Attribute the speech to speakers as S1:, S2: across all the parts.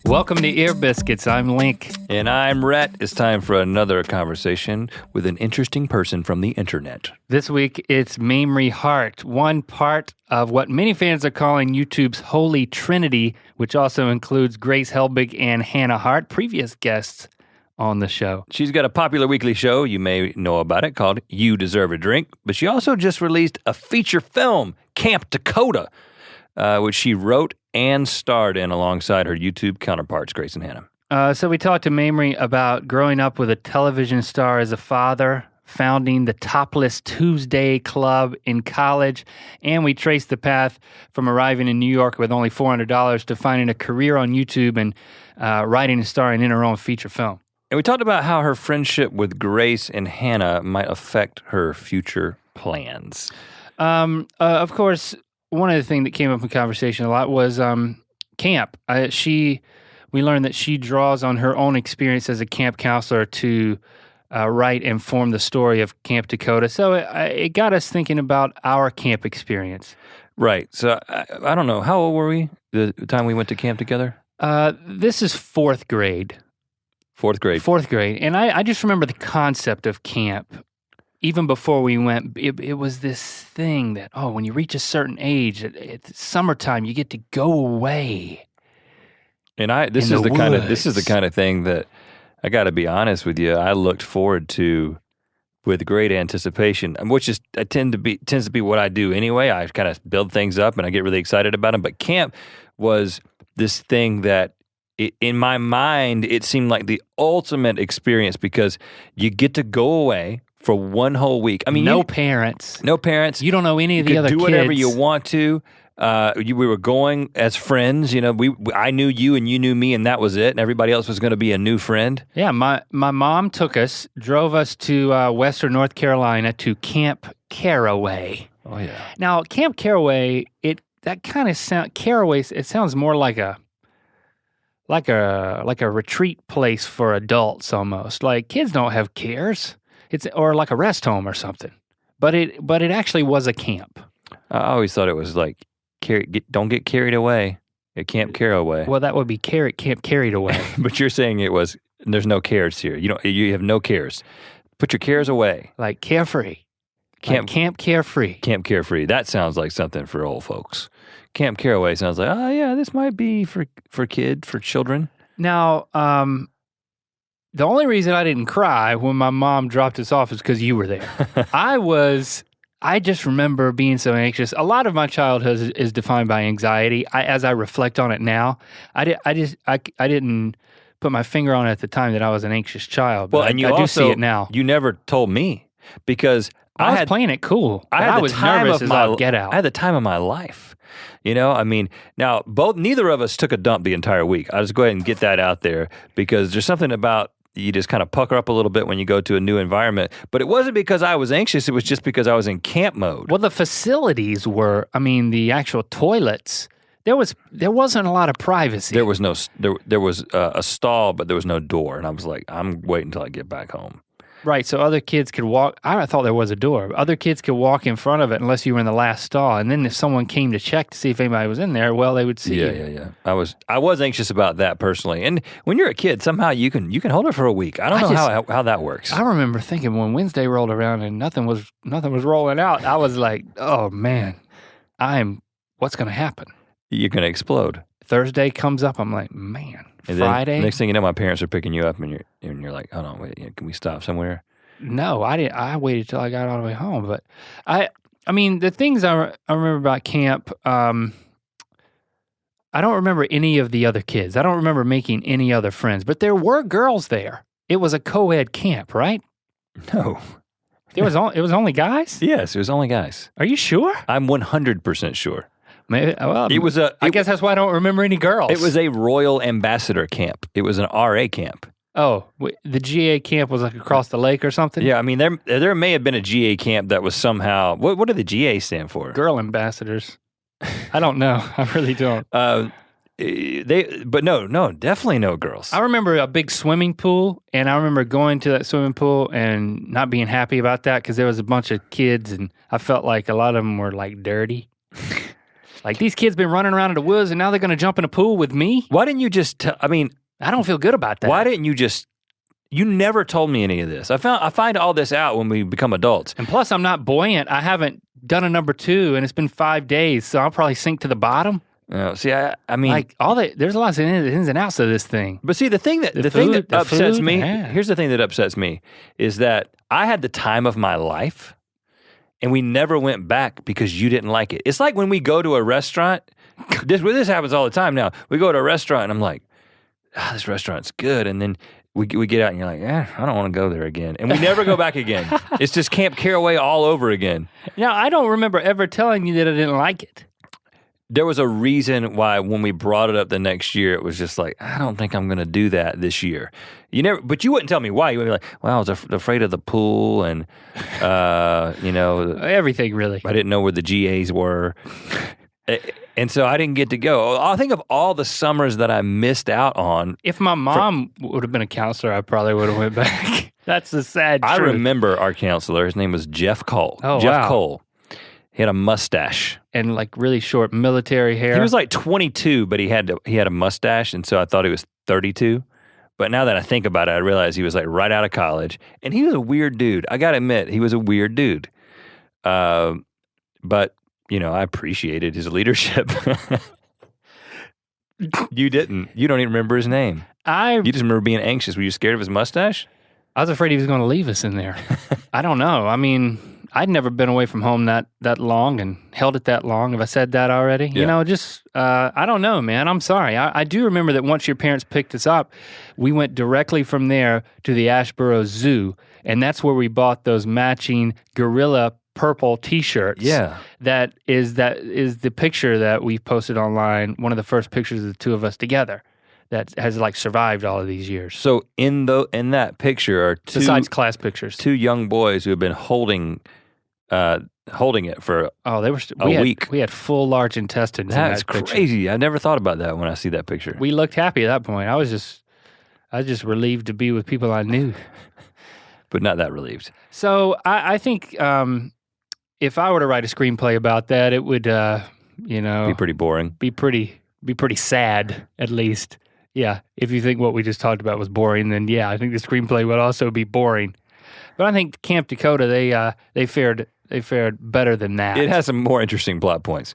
S1: Welcome to Ear Biscuits. I'm Link.
S2: And I'm Rhett. It's time for another conversation with an interesting person from the internet.
S1: This week, it's Mamrie Hart, one part of what many fans are calling YouTube's Holy Trinity, which also includes Grace Helbig and Hannah Hart, previous guests on the show.
S2: She's got a popular weekly show, you may know about it, called You Deserve a Drink, but she also just released a feature film, Camp Takota, which she wrote and starred in alongside her YouTube counterparts, Grace and Hannah.
S1: So we talked to Mamrie about growing up with a television star as a father, founding the Topless Tuesday club in college, and we traced the path from arriving in New York with only $400 to finding a career on YouTube and writing and starring in her own feature film.
S2: And we talked about how her friendship with Grace and Hannah might affect her future plans.
S1: Of course, one of the things that came up in conversation a lot was camp. We learned that she draws on her own experience as a camp counselor to write and form the story of Camp Takota. So it got us thinking about our camp experience.
S2: Right. So I don't know. How old were we the time we went to camp together?
S1: This is fourth grade.
S2: Fourth grade.
S1: Fourth grade. And I just remember the concept of camp. Even before we went, it was this thing that, when you reach a certain age, it's summertime, you get to go away.
S2: And this is the kind of thing that I got to be honest with you, I looked forward to with great anticipation, which tends to be what I do anyway. I kind of build things up and I get really excited about them. But camp was this thing that in my mind, it seemed like the ultimate experience because you get to go away for one whole week. I mean,
S1: no parents.
S2: You
S1: don't know any of the other kids.
S2: You could do whatever you want to. We were going as friends. You know, I knew you and you knew me, and that was it. And everybody else was going to be a new friend.
S1: Yeah, my mom drove us to Western North Carolina to Camp Caraway.
S2: Oh yeah.
S1: Now, Camp Caraway, it sounds more like a retreat place for adults almost. Like kids don't have cares. Or like a rest home or something. But it actually was a camp.
S2: I always thought it was like don't get carried away at Camp Caraway.
S1: Well, that would be Camp Carried Away.
S2: But you're saying there's no cares here. You have no cares. Put your cares away.
S1: Like carefree. Camp Carefree.
S2: Camp Carefree. That sounds like something for old folks. Camp Caraway sounds like, this might be for children.
S1: Now, the only reason I didn't cry when my mom dropped us off is because you were there. I just remember being so anxious. A lot of my childhood is defined by anxiety. As I reflect on it now, I didn't put my finger on it at the time that I was an anxious child. But I do see it now.
S2: You never told me because
S1: I was playing it cool. I was nervous as all get out.
S2: I had the time of my life. Now neither of us took a dump the entire week. I'll just go ahead and get that out there because there's something about you just kind of pucker up a little bit when you go to a new environment. But it wasn't because I was anxious. It was just because I was in camp mode.
S1: Well, the facilities were, the actual toilets, there wasn't a lot of privacy.
S2: There was a stall, but there was no door. And I was like, I'm waiting until I get back home.
S1: Right, so other kids could walk. I thought there was a door. Other kids could walk in front of it unless you were in the last stall. And then if someone came to check to see if anybody was in there, well, they would see you.
S2: Yeah. I was anxious about that personally. And when you're a kid, somehow you can hold it for a week. I don't know how that works.
S1: I remember thinking when Wednesday rolled around and nothing was rolling out, I was like, oh man, what's going to happen?
S2: You're going to explode.
S1: Thursday comes up, I'm like, man.
S2: And
S1: Friday.
S2: Then, next thing you know, my parents are picking you up, and you're like, hold on, wait, can we stop somewhere?
S1: No, I didn't. I waited till I got all the way home. But the things I remember about camp. I don't remember any of the other kids. I don't remember making any other friends. But there were girls there. It was a co-ed camp, right?
S2: No,
S1: it was only guys.
S2: Yes, it was only guys.
S1: Are you sure?
S2: I'm 100% sure.
S1: Maybe, well,
S2: I
S1: guess that's why I don't remember any girls.
S2: It was a Royal Ambassador camp. It was an RA camp.
S1: Oh, the GA camp was like across the lake or something?
S2: Yeah, there may have been a GA camp that was somehow, what did the GA stand for?
S1: Girl ambassadors. I don't know. I really don't.
S2: But no, definitely no girls.
S1: I remember a big swimming pool, and I remember going to that swimming pool and not being happy about that because there was a bunch of kids, and I felt like a lot of them were like dirty. Like, these kids been running around in the woods, and now they're going to jump in a pool with me?
S2: Why didn't you just,
S1: I don't feel good about that.
S2: Why didn't you never told me any of this. I find all this out when we become adults.
S1: And plus, I'm not buoyant. I haven't done a number 2, and it's been 5 days, so I'll probably sink to the bottom.
S2: See, I mean,
S1: like there's a lot of ins and outs of this thing.
S2: But see, the thing that upsets me. Here's the thing that upsets me is that I had the time of my life, and we never went back because you didn't like it. It's like when we go to a restaurant. This happens all the time now. We go to a restaurant, and I'm like, this restaurant's good, and then we get out, and you're like, I don't want to go there again, and we never go back again. It's just Camp Caraway all over again.
S1: Now, I don't remember ever telling you that I didn't like it.
S2: There was a reason why when we brought it up the next year, it was just like, I don't think I'm going to do that this year. But you wouldn't tell me why. You would be like, well, I was afraid of the pool and,
S1: everything really.
S2: I didn't know where the GAs were. And so I didn't get to go. I think of all the summers that I missed out on.
S1: If my mom would have been a counselor, I probably would have went back. That's the sad truth.
S2: I remember our counselor. His name was Jeff Cole.
S1: Oh,
S2: Jeff
S1: wow.
S2: Cole. He had a mustache.
S1: And like really short military hair.
S2: He was like 22, but he had a mustache, and so I thought he was 32. But now that I think about it, I realize he was like right out of college. And he was a weird dude. I got to admit, he was a weird dude. But, I appreciated his leadership. You didn't. You don't even remember his name. You just remember being anxious. Were you scared of his mustache?
S1: I was afraid he was going to leave us in there. I don't know. I mean, I'd never been away from home that long and held it that long. Have I said that already?
S2: Yeah.
S1: I don't know, man. I'm sorry. I do remember that once your parents picked us up, we went directly from there to the Ashboro Zoo, and that's where we bought those matching gorilla purple T-shirts.
S2: Yeah.
S1: That is the picture that we posted online, one of the first pictures of the two of us together. That has like survived all of these years.
S2: So in that picture are
S1: besides class pictures,
S2: 2 young boys who have been holding it for
S1: a week. We had full large intestines.
S2: That's
S1: in that
S2: crazy.
S1: Picture.
S2: I never thought about that when I see that picture.
S1: We looked happy at that point. I was just relieved to be with people I knew,
S2: but not that relieved.
S1: So I think if I were to write a screenplay about that, it would
S2: be pretty boring.
S1: Be pretty sad, at least. Yeah, if you think what we just talked about was boring, then yeah, I think the screenplay would also be boring. But I think Camp Takota, they fared better than that.
S2: It has some more interesting plot points.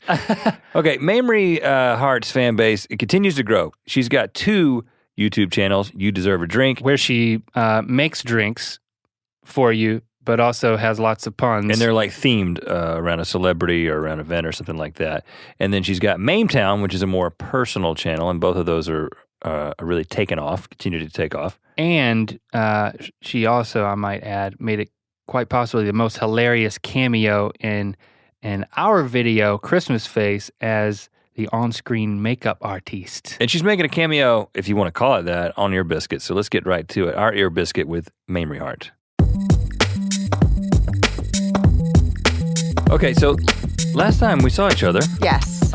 S2: Okay, Mamrie Hart's fan base, it continues to grow. She's got 2 YouTube channels, You Deserve a Drink,
S1: where she makes drinks for you, but also has lots of puns.
S2: And they're like themed around a celebrity or around an event or something like that. And then she's got Mametown, which is a more personal channel, and both of those are really taken off, continue to take off. And
S1: she also, I might add, made it quite possibly the most hilarious cameo in our video, Christmas Face, as the on-screen makeup artiste.
S2: And she's making a cameo, if you want to call it that, on Ear Biscuit. So let's get right to it. Our Ear Biscuit with Mamrie Hart. Okay, so last time we saw each other,
S3: yes,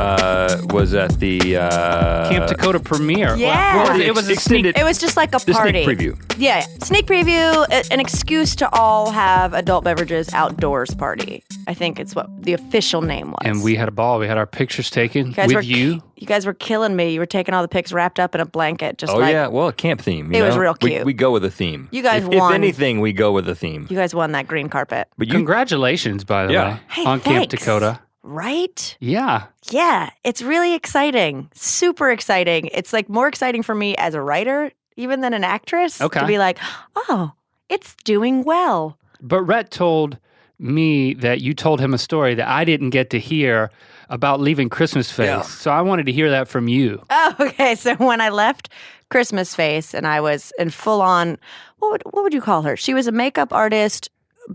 S2: was at the
S1: Camp Takota premiere.
S3: Yeah,
S1: well, it was extended.
S3: It was just like a party.
S2: Sneak preview.
S3: Yeah, sneak preview, an excuse to all have adult beverages outdoors party. I think it's what the official name was.
S1: And we had a ball. We had our pictures taken with you.
S3: You guys were killing me. You were taking all the pics wrapped up in a blanket.
S2: Yeah, well, a camp theme.
S3: It was real cute.
S2: We go with a theme.
S3: You guys
S2: won. If anything, we go with a theme.
S3: You guys won that green carpet.
S2: But
S1: congratulations, by the way, on Camp Takota.
S3: Right?
S1: Yeah.
S3: Yeah, it's really exciting. Super exciting. It's like more exciting for me as a writer, even than an actress.
S1: Okay.
S3: To be like, oh, it's doing well.
S1: But Rhett told me that you told him a story that I didn't get to hear about leaving Christmas Face. Yeah. So I wanted to hear that from you.
S3: Oh, okay. So when I left Christmas Face and I was in full on, what would you call her? She was a makeup artist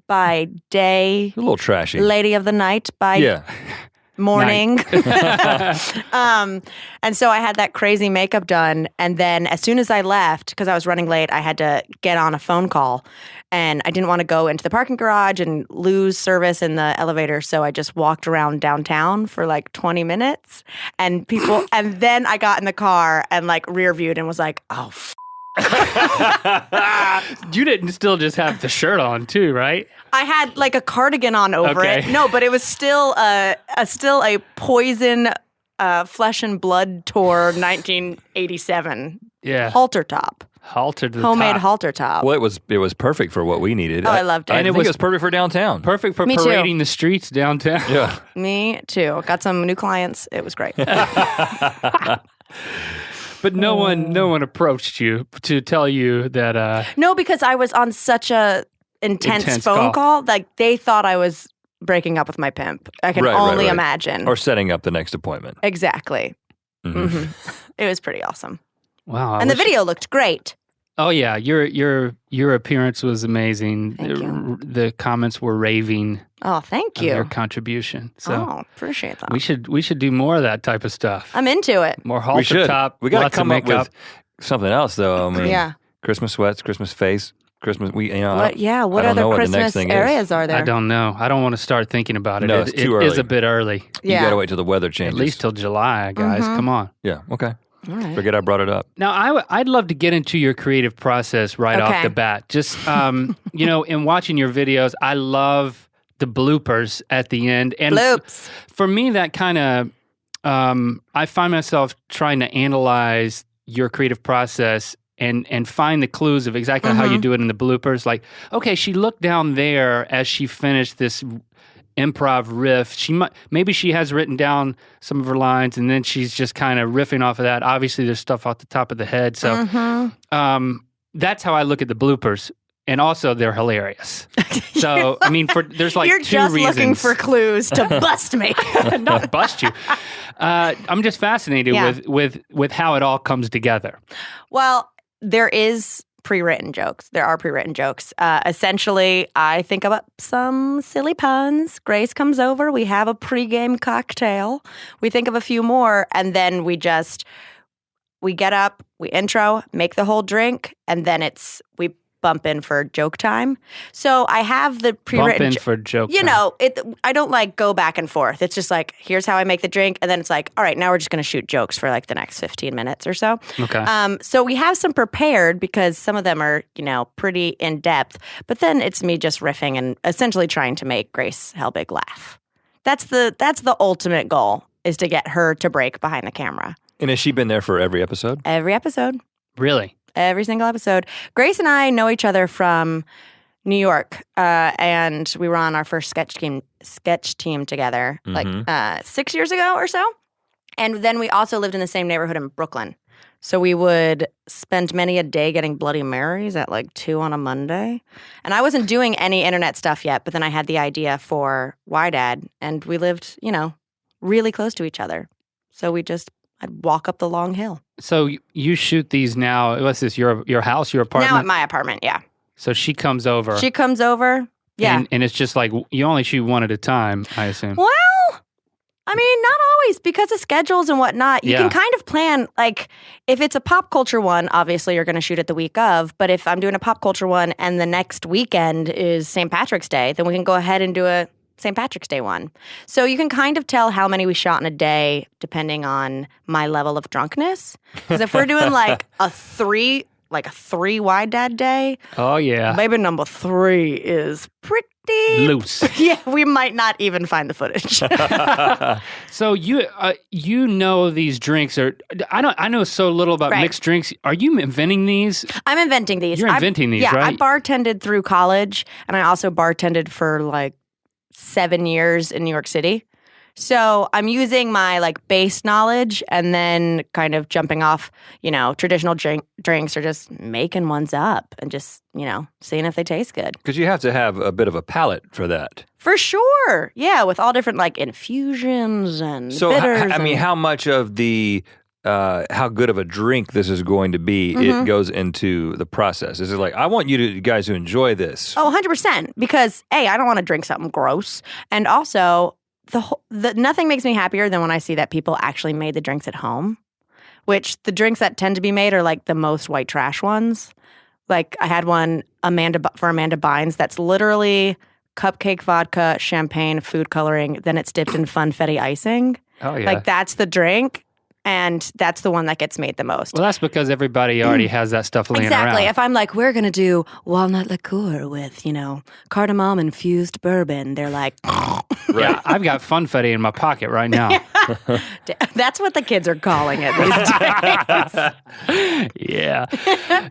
S3: by day.
S2: A little trashy.
S3: Lady of the night by morning. And so I had that crazy makeup done. And then as soon as I left, because I was running late, I had to get on a phone call. And I didn't want to go into the parking garage and lose service in the elevator. So I just walked around downtown for like 20 minutes. And then I got in the car and like rear viewed and was like, oh,
S1: You didn't still just have the shirt on too, right?
S3: I had like a cardigan on over it. No, but it was still a poison Flesh and Blood Tour 1987 halter top.
S1: Halter to the
S3: Homemade
S1: top.
S3: halter top.
S2: Well, it was perfect for what we needed.
S3: Oh, I loved it.
S2: And it was perfect for downtown.
S1: Perfect for
S3: Me too.
S1: parading the streets downtown.
S2: Yeah.
S3: Me too. Got some new clients. It was great.
S1: But no one approached you to tell you that.
S3: No, because I was on such a intense phone call. Like they thought I was breaking up with my pimp. I can only imagine.
S2: Or setting up the next appointment.
S3: Exactly. Mm-hmm. It was pretty awesome.
S1: Wow.
S3: And the video looked great.
S1: Oh yeah, your appearance was amazing.
S3: Thank you.
S1: The comments were raving.
S3: Oh, thank
S1: of
S3: you.
S1: your contribution. So
S3: appreciate that.
S1: we should do more of that type of stuff.
S3: I'm into it.
S1: More halter top.
S2: We got to
S1: lots of
S2: come up
S1: makeup.
S2: with something else though. I mean,
S3: Yeah.
S2: Christmas sweats, Christmas face, Christmas.
S3: What
S2: I don't
S3: other
S2: know what the next
S3: Christmas
S2: thing
S3: areas
S2: is.
S3: are there?
S1: I don't know. I don't want to start thinking about it.
S2: No, it's too
S1: It is
S2: early.
S1: a bit early.
S2: You got to wait till the weather changes.
S1: At least till July, guys.
S3: Mm-hmm.
S1: Come on.
S2: Yeah. Okay.
S3: All right.
S2: Forget I brought it up.
S1: Now, I'd love to get into your creative process right off the bat. Just, in watching your videos, I love the bloopers at the end. And for me, that kind of, I find myself trying to analyze your creative process and find the clues of exactly how you do it in the bloopers. Like, okay, she looked down there as she finished this improv riff. Maybe she has written down some of her lines, and then she's just kind of riffing off of that. Obviously, there's stuff off the top of the head. So that's how I look at the bloopers. And also, they're hilarious. So, I mean, there's like
S3: You're
S1: two
S3: just
S1: reasons.
S3: looking for clues to bust me.
S1: Not bust you. I'm just fascinated with how it all comes together.
S3: Well, there is pre-written jokes. There are pre-written jokes. Essentially, I think about some silly puns. Grace comes over. We have a pre-game cocktail. We think of a few more, and then we get up, we intro, make the whole drink, and then we bump in for joke time. So I have the pre-written...
S1: Bump in for joke time.
S3: I don't like go back and forth. It's just like, here's how I make the drink. And then it's like, all right, now we're just going to shoot jokes for like the next 15 minutes or so.
S1: Okay.
S3: So we have some prepared because some of them are, pretty in-depth. But then it's me just riffing and essentially trying to make Grace Helbig laugh. That's the ultimate goal, is to get her to break behind the camera.
S2: And has she been there for every episode?
S3: Every episode.
S1: Really?
S3: Every single episode. Grace and I know each other from New York, and we were on our first sketch team together, like 6 years ago or so. And then we also lived in the same neighborhood in Brooklyn. So we would spend many a day getting Bloody Marys at like 2 on a Monday. And I wasn't doing any internet stuff yet, but then I had the idea for Wydad, and we lived, really close to each other. So I'd walk up the long hill.
S1: So you shoot these now. What's this? Your house, your apartment?
S3: Now at my apartment, yeah.
S1: So she comes over.
S3: Yeah.
S1: And it's just like you only shoot one at a time, I assume.
S3: Well, I mean, not always, because of schedules and whatnot. You can kind of plan, like, if it's a pop culture one, obviously you're going to shoot it the week of. But if I'm doing a pop culture one and the next weekend is St. Patrick's Day, then we can go ahead and do a St. Patrick's Day one. So you can kind of tell how many we shot in a day depending on my level of drunkenness. Because if we're doing like a three Wydad day,
S1: oh yeah,
S3: baby number 3 is pretty
S1: loose.
S3: Yeah, we might not even find the footage.
S1: So you know these drinks are. I know so little about mixed drinks. Are you inventing these?
S3: I'm inventing these.
S1: You're inventing these,
S3: right?
S1: right?
S3: I bartended through college, and I also bartended for like 7 years in New York City. So I'm using my like base knowledge and then kind of jumping off, traditional drinks, or just making ones up and just, seeing if they taste good.
S2: Because you have to have a bit of a palate for that.
S3: For sure. Yeah, with all different like infusions and bitters.
S2: How much of the how good of a drink this is going to be, it goes into the process. Is it like, I want you guys to enjoy this?
S3: Oh, 100%. Because A, I don't want to drink something gross. And also, nothing makes me happier than when I see that people actually made the drinks at home, which the drinks that tend to be made are like the most white trash ones. Like I had one for Amanda Bynes that's literally cupcake vodka, champagne, food coloring, then it's dipped in funfetti icing.
S1: Oh yeah.
S3: Like that's the drink. And that's the one that gets made the most.
S1: Well, that's because everybody already has that stuff laying around.
S3: Exactly. If I'm like, we're going to do walnut liqueur with, cardamom-infused bourbon, they're like...
S1: Yeah, I've got funfetti in my pocket right now.
S3: That's what the kids are calling it these days.
S1: Yeah.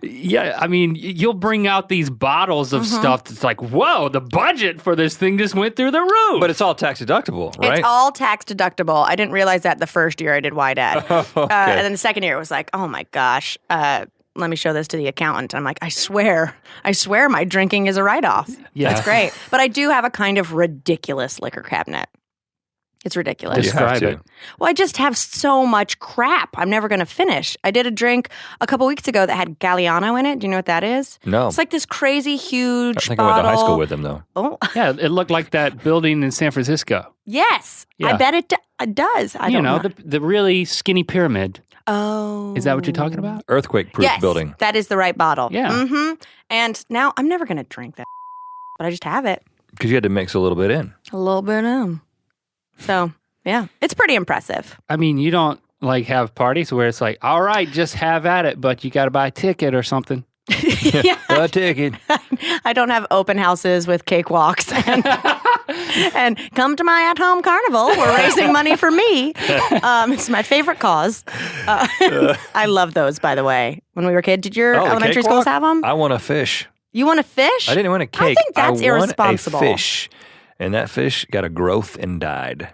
S1: Yeah, I mean, you'll bring out these bottles of stuff that's like, whoa, the budget for this thing just went through the roof.
S2: But it's all tax deductible, right?
S3: It's all tax deductible. I didn't realize that the first year I did YDAD.
S2: Okay.
S3: And then the second year it was like, oh my gosh, let me show this to the accountant. I'm like, I swear my drinking is a write-off.
S1: Yeah.
S3: That's great. But I do have a kind of ridiculous liquor cabinet. It's ridiculous.
S1: Describe it.
S3: Well, I just have so much crap. I'm never going to finish. I did a drink a couple weeks ago that had Galliano in it. Do you know what that is?
S2: No.
S3: It's like this crazy huge
S2: I think
S3: bottle.
S2: I went to high school with him, though.
S3: Oh,
S1: Yeah, it looked like that building in San Francisco.
S3: yes.
S1: Yeah.
S3: I bet it does. I don't know.
S1: The really skinny pyramid.
S3: Oh.
S1: Is that what you're talking about?
S2: Earthquake-proof
S3: Yes,
S2: building.
S3: that is the right bottle.
S1: Yeah.
S3: Mm-hmm. And now I'm never going to drink that, but I just have it.
S2: Because you had to mix a little bit in.
S3: A little bit in. So, yeah, it's pretty impressive.
S1: I mean, you don't have parties where it's like, all right, just have at it, but you got to buy a ticket or something.
S3: Yeah.
S2: A ticket.
S3: I don't have open houses with cakewalks and come to my at-home carnival. We're raising money for me. It's my favorite cause. I love those, by the way. When we were kids, did your elementary schools have them?
S2: I want a fish.
S3: You want a fish?
S2: I didn't want a cake.
S3: I think that's irresponsible.
S2: I want a fish. And that fish got a growth and died.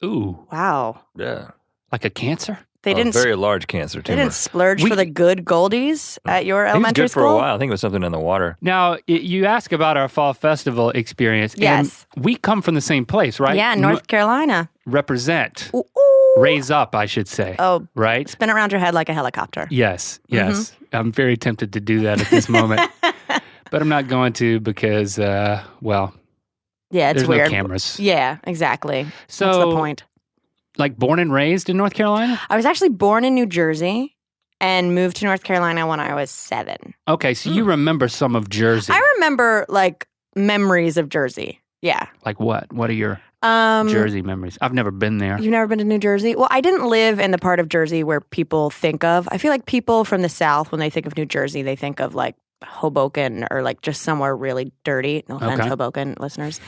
S1: Ooh,
S3: Wow.
S2: Yeah.
S1: like a cancer?
S3: They
S2: A
S3: didn't.
S2: very large cancer
S3: They
S2: tumor.
S3: didn't splurge for the good goldies at your
S2: He was
S3: elementary
S2: good
S3: school.
S2: for a while. I think it was something in the water.
S1: Now, you ask about our fall festival experience.
S3: Yes.
S1: And we come from the same place, right?
S3: Yeah, North Carolina.
S1: Represent.
S3: Ooh, ooh.
S1: Raise up, I should say.
S3: Oh,
S1: Right?
S3: spin around your head like a helicopter.
S1: Yes, yes. I'm very tempted to do that at this moment. But I'm not going to because,
S3: Yeah, it's
S1: there's
S3: weird.
S1: no cameras.
S3: Yeah, exactly.
S1: So,
S3: That's the point.
S1: like born and raised in North Carolina?
S3: I was actually born in New Jersey and moved to North Carolina when I was 7.
S1: Okay, so you remember some of Jersey.
S3: I remember memories of Jersey. Yeah.
S1: Like what? What are your
S3: Um,
S1: Jersey memories? I've never been there.
S3: You've never been to New Jersey? Well, I didn't live in the part of Jersey where people think of. I feel like people from the South, when they think of New Jersey, they think of Hoboken or just somewhere really dirty. No offense,
S1: Okay.
S3: Hoboken listeners.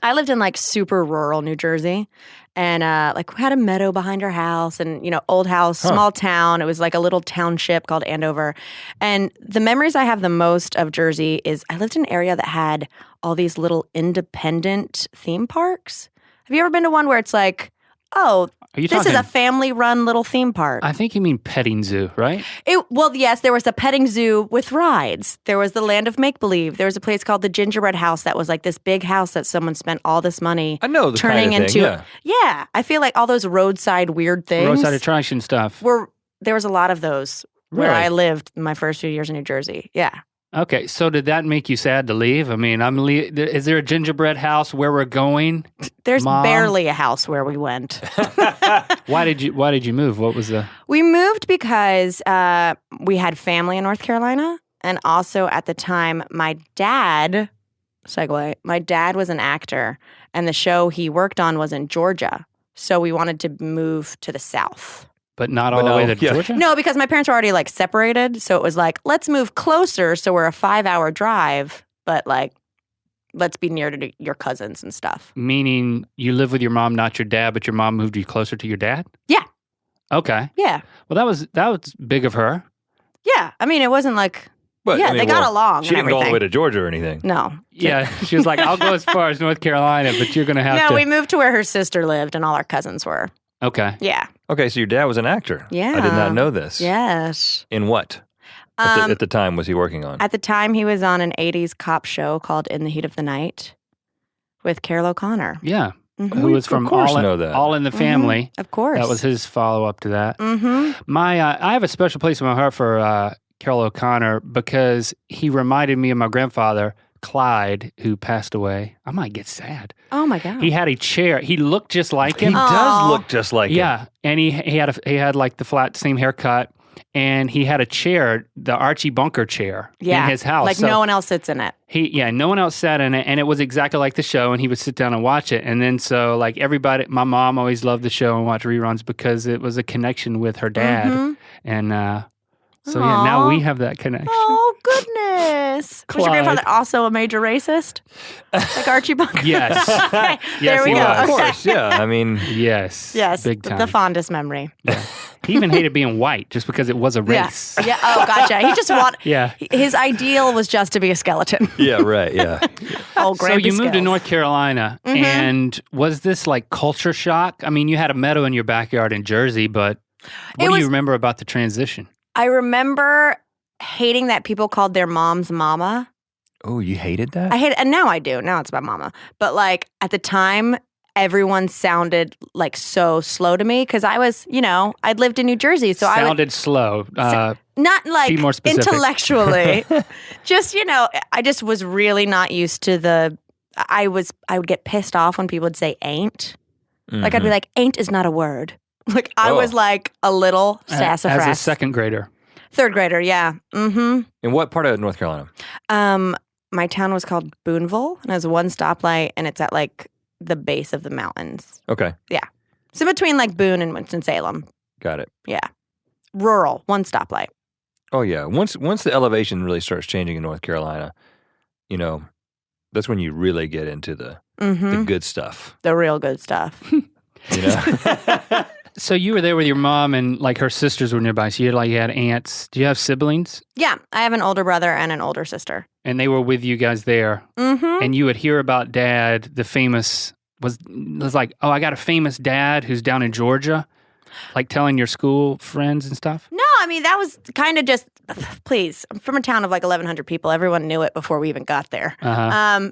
S3: I lived in super rural New Jersey, and we had a meadow behind our house, and old house, small town. It was like a little township called Andover, and the memories I have the most of Jersey is I lived in an area that had all these little independent theme parks. Have you ever been to one where it's like, oh,
S1: Are you
S3: this
S1: talking?
S3: is a family-run little theme park?
S1: I think you mean petting zoo, right?
S3: Well, yes, there was a petting zoo with rides. There was the Land of Make-Believe. There was a place called the Gingerbread House that was like this big house that someone spent all this money
S2: I know the
S3: turning
S2: kind of
S3: into.
S2: thing, yeah.
S3: Yeah, I feel like all those roadside weird things.
S1: Roadside attraction stuff.
S3: There was a lot of those where
S1: Really?
S3: I lived my first few years in New Jersey. Yeah.
S1: Okay, so did that make you sad to leave? I mean, is there a gingerbread house where we're going?
S3: There's
S1: Mom?
S3: barely a house where we went.
S1: Why did you move? What was the
S3: We moved because we had family in North Carolina. And also at the time, my dad was an actor. And the show he worked on was in Georgia. So we wanted to move to the South.
S1: But not all the way to Georgia?
S3: No, because my parents were already separated. So it was let's move closer. So we're a 5-hour drive. But let's be near to your cousins and stuff.
S1: Meaning you live with your mom, not your dad, but your mom moved you closer to your dad?
S3: Yeah.
S1: Okay.
S3: Yeah.
S1: Well, that was big of her.
S3: Yeah. I mean, it wasn't
S2: But,
S3: they got along.
S2: She
S3: and
S2: didn't go all the
S3: everything.
S2: way to Georgia or anything.
S3: No.
S1: Yeah, she was like, I'll go as far as North Carolina, but you're going to have to.
S3: No, we moved to where her sister lived and all our cousins were.
S1: Okay.
S3: Yeah.
S2: Okay, so your dad was an actor.
S3: Yeah.
S2: I did not know this.
S3: Yes.
S2: In what? At the time was he working on?
S3: At the time, he was on an 80s cop show called In the Heat of the Night with Carol O'Connor.
S1: Yeah.
S3: Mhm.
S1: Who was from
S2: of course
S1: All
S2: know that.
S1: in the Family.
S3: Of course.
S1: That was his follow-up to that.
S3: Mm-hmm.
S1: I have a special place in my heart for Carol O'Connor because he reminded me of my grandfather, Clyde, who passed away. I might get sad.
S3: Oh, my God.
S1: He had a chair. He looked just like
S2: He
S1: him.
S2: does look just like him.
S1: Yeah, and he had the flat same haircut. and he had a chair, the Archie Bunker chair, in his house.
S3: Like no one else sits in it.
S1: No one else sat in it, and it was exactly like the show, and he would sit down and watch it. And then so like everybody, my mom always loved the show and watched reruns because it was a connection with her dad. Mm-hmm. And so yeah, now we have that connection.
S3: Oh, goodness. Was your grandfather also a major racist? Like Archie Bunker?
S1: Yes.
S3: Okay,
S1: yes,
S3: there we
S1: he
S3: go.
S1: was.
S2: Of course, yeah. I mean,
S1: yes.
S3: Big time. The fondest memory.
S1: Yeah. He even hated being white just because it was a race.
S3: Yeah. Oh, gotcha. He just his ideal was just to be a skeleton.
S2: Yeah, right, yeah.
S3: Oh,
S1: so you moved to North Carolina, and was this like culture shock? I mean, you had a meadow in your backyard in Jersey, but what do you remember about the transition?
S3: I remember hating that people called their moms mama.
S2: Oh, you hated that?
S3: I hate it, and now I do. Now it's about mama. But like at the time, everyone sounded like so slow to me because I was, I'd lived in New Jersey, so
S1: sounded slow.
S3: Not like
S1: be more specific.
S3: Intellectually, just I just was really not used to the. I would get pissed off when people would say "ain't." Mm-hmm. Like I'd be like, "Ain't is not a word." Like I was like a little sassafras.
S1: As a second grader.
S3: Third grader, yeah. Mm-hmm.
S2: In what part of North Carolina?
S3: My town was called Booneville, and it was one stoplight, and it's at like the base of the mountains.
S2: Okay.
S3: Yeah. So between like Boone and Winston-Salem.
S2: Got it.
S3: Yeah. Rural, one stoplight.
S2: Oh, yeah. Once the elevation really starts changing in North Carolina, that's when you really get into the good stuff.
S3: The real good stuff.
S1: So you were there with your mom and like her sisters were nearby. So you had aunts. Do you have siblings?
S3: Yeah, I have an older brother and an older sister.
S1: And they were with you guys there. Mm-hmm. And you would hear about Dad, the famous was like, oh, I got a famous dad who's down in Georgia, like telling your school friends and stuff.
S3: No, I mean that was kind of just please. I'm from a town of like 1,100 people. Everyone knew it before we even got there.
S1: Uh-huh.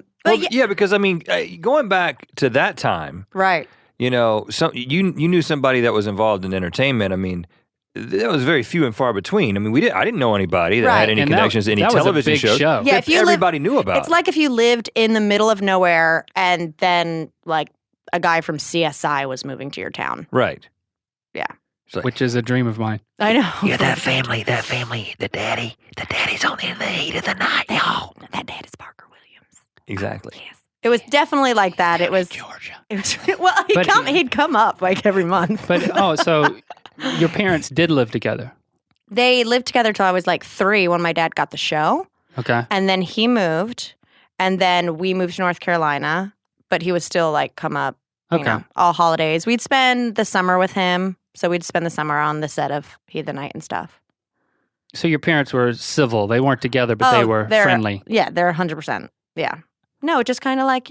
S2: Yeah, because I mean, going back to that time,
S3: right?
S2: You knew somebody that was involved in entertainment. I mean, that was very few and far between. I mean, I didn't know anybody that had any connections to any television shows.
S1: Show.
S3: Yeah, if
S2: everybody knew about.
S3: It's like if you lived in the middle of nowhere and then like a guy from CSI was moving to your town.
S2: Right.
S3: Yeah.
S2: Like,
S1: which is a dream of mine.
S3: I know.
S4: Yeah, that family, the daddy's on in the heat of the night, y'all.
S3: That dad is Parker Williams.
S2: Exactly.
S3: Yes. It was definitely like that. It was
S1: Georgia.
S3: It was well. He'd come up like every month.
S1: But so your parents did live together.
S3: They lived together till I was like 3 when my dad got the show.
S1: Okay.
S3: And then he moved, and then we moved to North Carolina. But he would still like come up. All holidays. We'd spend the summer with him, so we'd spend the summer on the set of Heat of the Night and stuff.
S1: So your parents were civil. They weren't together, but they were friendly.
S3: Yeah, they're 100%. Yeah. No, it just kind of like,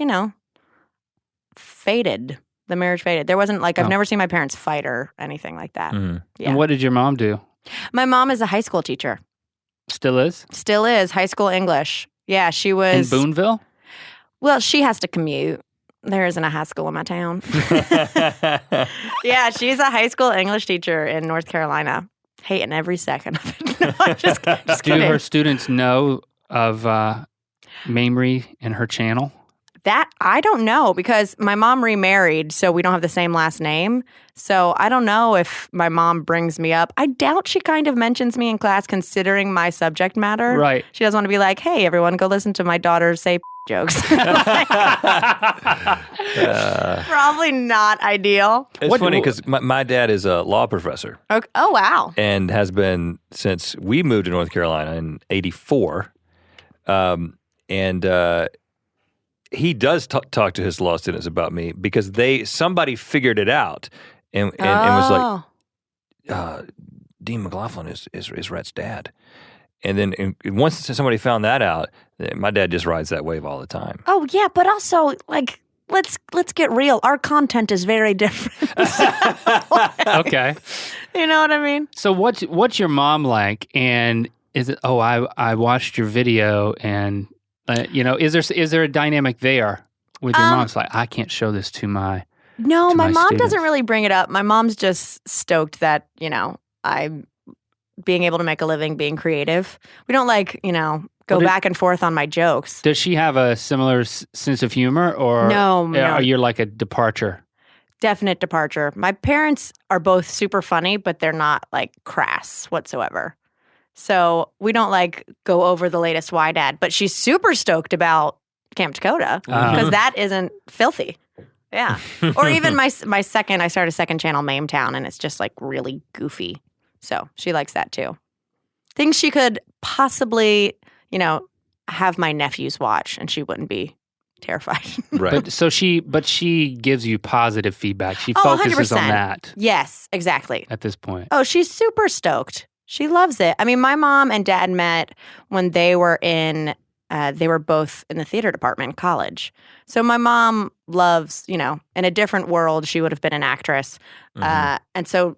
S3: faded. The marriage faded. There wasn't like, I've never seen my parents fight or anything like that.
S2: Mm-hmm.
S3: Yeah.
S1: And what did your mom do?
S3: My mom is a high school teacher.
S1: Still is?
S3: Still is. High school English. Yeah, she was.
S1: In Booneville?
S3: Well, she has to commute. There isn't a high school in my town. Yeah, she's a high school English teacher in North Carolina. Hating every second of it. No, I'm just kidding.
S1: Do her students know of Mamrie and her channel?
S3: That I don't know because my mom remarried, so we don't have the same last name. So I don't know if my mom brings me up. I doubt she kind of mentions me in class considering my subject matter.
S1: Right.
S3: She doesn't want to be like, hey, everyone, go listen to my daughter say jokes. Probably not ideal.
S2: It's funny because my dad is a law professor.
S3: Okay. Oh, wow.
S2: And has been since we moved to North Carolina in 1984. He does talk to his law students about me because somebody figured it out and was like, Dean McLaughlin is Rhett's dad. And then once somebody found that out, my dad just rides that wave all the time.
S3: Oh yeah, but also like let's get real. Our content is very different.
S1: Okay.
S3: You know what I mean?
S1: So what's your mom like? And is it? Oh, I watched your video, and is there a dynamic there with your mom's like I can't show this to my.
S3: No, my mom
S1: students.
S3: doesn't really bring it up. My mom's just stoked that I'm being able to make a living, being creative. We don't go back and forth on my jokes.
S1: Does she have a similar sense of humor, or
S3: no?
S1: Are you like a departure?
S3: definite departure. My parents are both super funny, but they're not like crass whatsoever. So we don't like go over the latest YDAD, but she's super stoked about Camp Takota because that isn't filthy. Yeah. Or even I started a second channel, Mame Town, and it's just like really goofy. So she likes that too. Things she could possibly, have my nephews watch and she wouldn't be terrified.
S2: Right.
S1: But she gives you positive feedback. She focuses 100%. On that.
S3: Yes, exactly.
S1: At this point.
S3: Oh, she's super stoked. She loves it. I mean, my mom and dad met when they were both in the theater department in college. So my mom loves, in a different world, she would have been an actress. Mm-hmm. And so,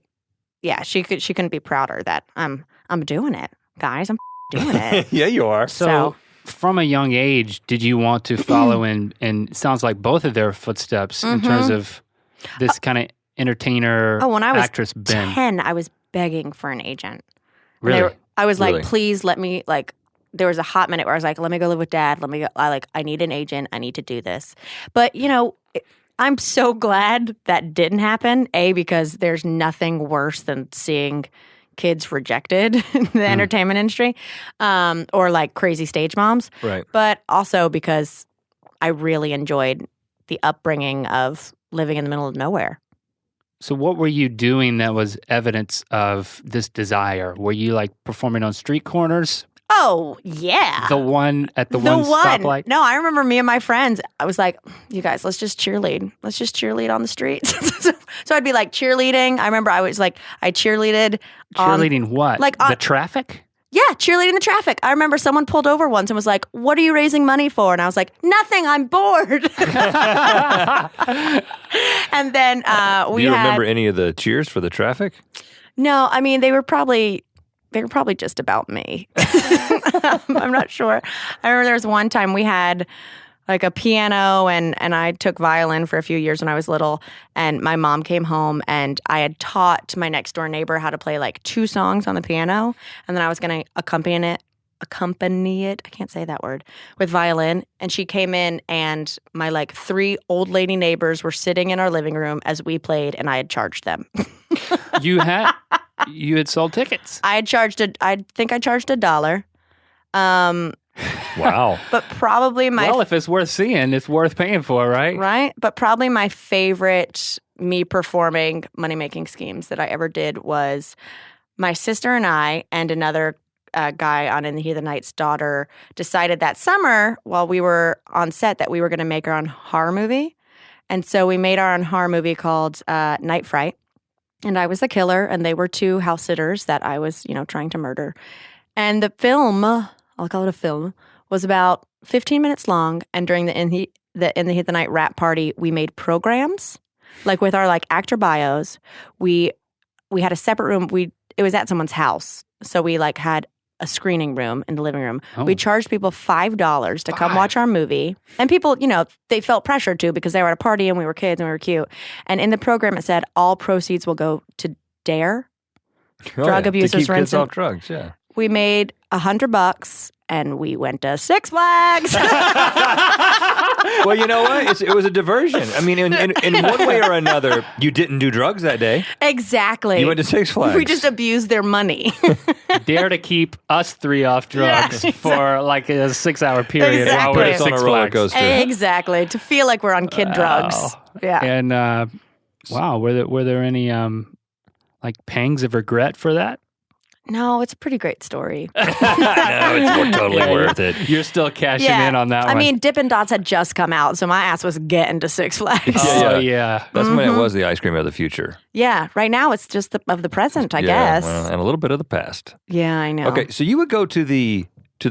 S3: yeah, she couldn't be prouder that I'm doing it, guys. I'm doing it.
S2: Yeah, you are.
S1: So from a young age, did you want to follow in sounds like both of their footsteps in terms of this kind of entertainer,
S3: when I was
S1: actress Ben?
S3: 10, I was begging for an agent.
S1: Really?
S3: I was like, please let me, like, there was a hot minute where I was like, let me go live with dad. I need an agent. I need to do this. But, I'm so glad that didn't happen. Because there's nothing worse than seeing kids rejected in the entertainment industry, or like crazy stage moms.
S2: Right.
S3: But also because I really enjoyed the upbringing of living in the middle of nowhere.
S1: So what were you doing that was evidence of this desire? Were you like performing on street corners?
S3: Oh, yeah.
S1: The one stoplight?
S3: No, I remember me and my friends, I was like, you guys, let's just cheerlead. Let's just cheerlead on the streets. So I'd be like cheerleading. I remember I was like, I cheerleaded.
S1: Cheerleading what? Like the traffic?
S3: Yeah, cheerleading the traffic. I remember someone pulled over once and was like, what are you raising money for? And I was like, nothing, I'm bored. And then
S2: Do you remember any of the cheers for the traffic?
S3: No, I mean, they were probably just about me. I'm not sure. I remember there was one time we had like a piano and I took violin for a few years when I was little, and my mom came home and I had taught my next door neighbor how to play like 2 songs on the piano, and then I was going to accompany it, I can't say that word, with violin. And she came in and my like 3 old lady neighbors were sitting in our living room as we played, and I had charged them.
S1: You had sold tickets.
S3: I think I charged $1.
S2: Wow.
S3: But probably
S1: if it's worth seeing, it's worth paying for, right?
S3: Right. But probably my favorite me performing money-making schemes that I ever did was my sister and I and another guy on In the Heat of the Night's daughter decided that summer while we were on set that we were going to make our own horror movie. And so we made our own horror movie called Night Fright. And I was the killer, and they were 2 house sitters that I was, trying to murder. And the film, I'll call it a film, was about 15 minutes long. And during the In the Heat of the Night rap party, we made programs, like with our like actor bios. We had a separate room. It was at someone's house, so we like had a screening room in the living room. Oh. We charged people $5 to come watch our movie. And people, they felt pressured to because they were at a party and we were kids and we were cute. And in the program, it said all proceeds will go to DARE, drug abusers,
S2: to keep kids off drugs. Yeah,
S3: we made $100 and we went to Six Flags.
S2: Well, you know what? It was a diversion. I mean, in one way or another, you didn't do drugs that day.
S3: Exactly.
S2: You went to Six Flags.
S3: We just abused their money.
S1: Dare to keep us 3 off drugs for like a 6-hour period.
S3: Exactly.
S1: While we're at Six
S2: on a roller
S1: Flags.
S2: coaster.
S3: Exactly. To feel like we're on kid drugs. Yeah.
S1: And were there any like pangs of regret for that?
S3: No, it's a pretty great story.
S2: No, it's totally worth it.
S1: You're still cashing in on that one.
S3: I mean, Dippin' Dots had just come out, so my ass was getting to Six Flags.
S1: Oh, yeah.
S2: That's when it was the ice cream of the future.
S3: Yeah, right now it's just of the present, I guess.
S2: Well, and a little bit of the past.
S3: Yeah, I know.
S2: Okay, so you would go to the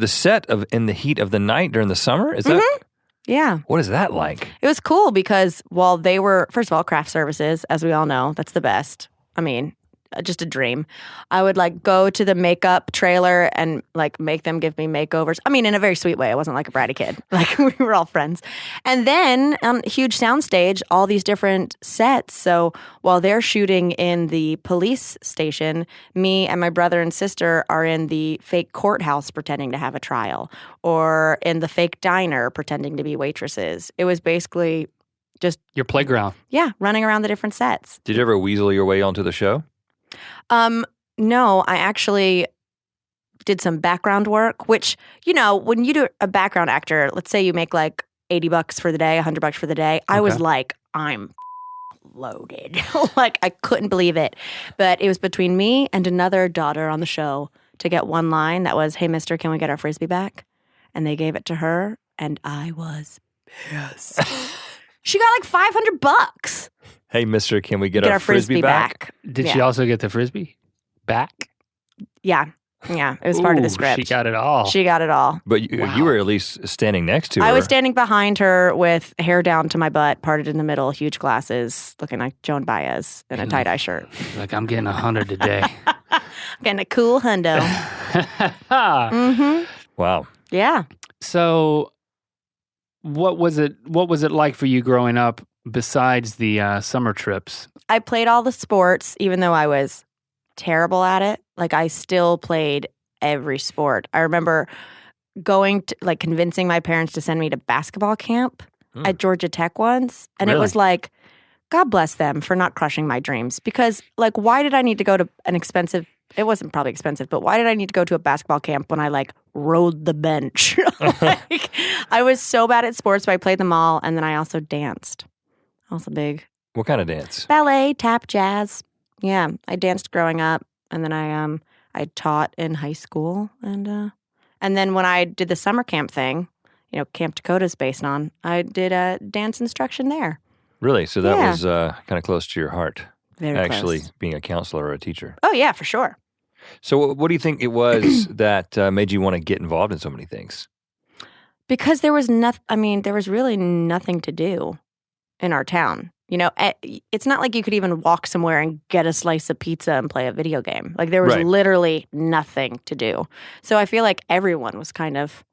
S2: set of In the Heat of the Night during the summer? Is that?
S3: Yeah.
S2: What is that like?
S3: It was cool because while they were, first of all, craft services, as we all know, that's the best. I mean, just a dream. I would like go to the makeup trailer and like make them give me makeovers. I mean, in a very sweet way. I wasn't like a bratty kid. Like we were all friends. And then on a huge soundstage, all these different sets. So while they're shooting in the police station, me and my brother and sister are in the fake courthouse pretending to have a trial, or in the fake diner pretending to be waitresses. It was basically just
S1: your playground.
S3: Yeah, running around the different sets.
S2: Did you ever weasel your way onto the show?
S3: No, I actually did some background work, which, when you do a background actor, let's say you make like $80 for the day, $100 for the day. I was like, I'm loaded. Like, I couldn't believe it. But it was between me and another daughter on the show to get one line that was, "Hey, mister, can we get our Frisbee back?" And they gave it to her, and I was pissed. She got like $500.
S2: Hey, mister, can we get our Frisbee back?
S1: Did she also get the Frisbee back?
S3: Yeah. Yeah, it was part of the script.
S1: She got it all.
S3: She got it all.
S2: But you were at least standing next to her.
S3: I was standing behind her with hair down to my butt, parted in the middle, huge glasses, looking like Joan Baez in a tie-dye shirt.
S1: Like, I'm getting 100 today.
S3: I'm getting a cool hundo.
S2: Wow.
S3: Yeah.
S1: So what was it like for you growing up besides the summer trips?
S3: I played all the sports, even though I was terrible at it. Like, I still played every sport. I remember going to, like, convincing my parents to send me to basketball camp at Georgia Tech once. And It was like, God bless them for not crushing my dreams. Because, like, why did I need to go to an expensive, it wasn't probably expensive, but why did I need to go to a basketball camp when I, like, rode the bench? Like, I was so bad at sports, but I played them all. And then I also danced. I was big.
S2: What kind of dance?
S3: Ballet, tap, jazz. Yeah, I danced growing up, and then I taught in high school, and then when I did the summer camp thing, Camp Takota is based on, I did a dance instruction there.
S2: Really? So that was kind of close to your heart.
S3: Very
S2: actually
S3: close.
S2: Being a counselor or a teacher.
S3: Oh yeah, for sure.
S2: So what do you think it was that made you want to get involved in so many things?
S3: Because there was there was really nothing to do in our town. It's not like you could even walk somewhere and get a slice of pizza and play a video game. Like, there was literally nothing to do. So I feel like everyone was kind of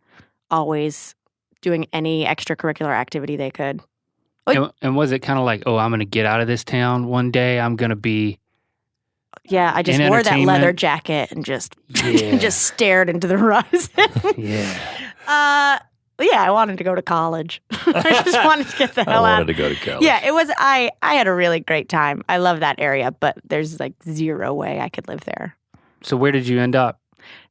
S3: always doing any extracurricular activity they could.
S1: And was it kind of like, oh, I'm going to get out of this town one day. I'm going to be
S3: Yeah, I just wore that leather jacket and just just stared into the horizon. Yeah, I wanted to go to college. I just wanted to get the hell out.
S2: I wanted to go to college.
S3: Yeah, it was. I had a really great time. I love that area, but there's like zero way I could live there.
S1: So where did you end up?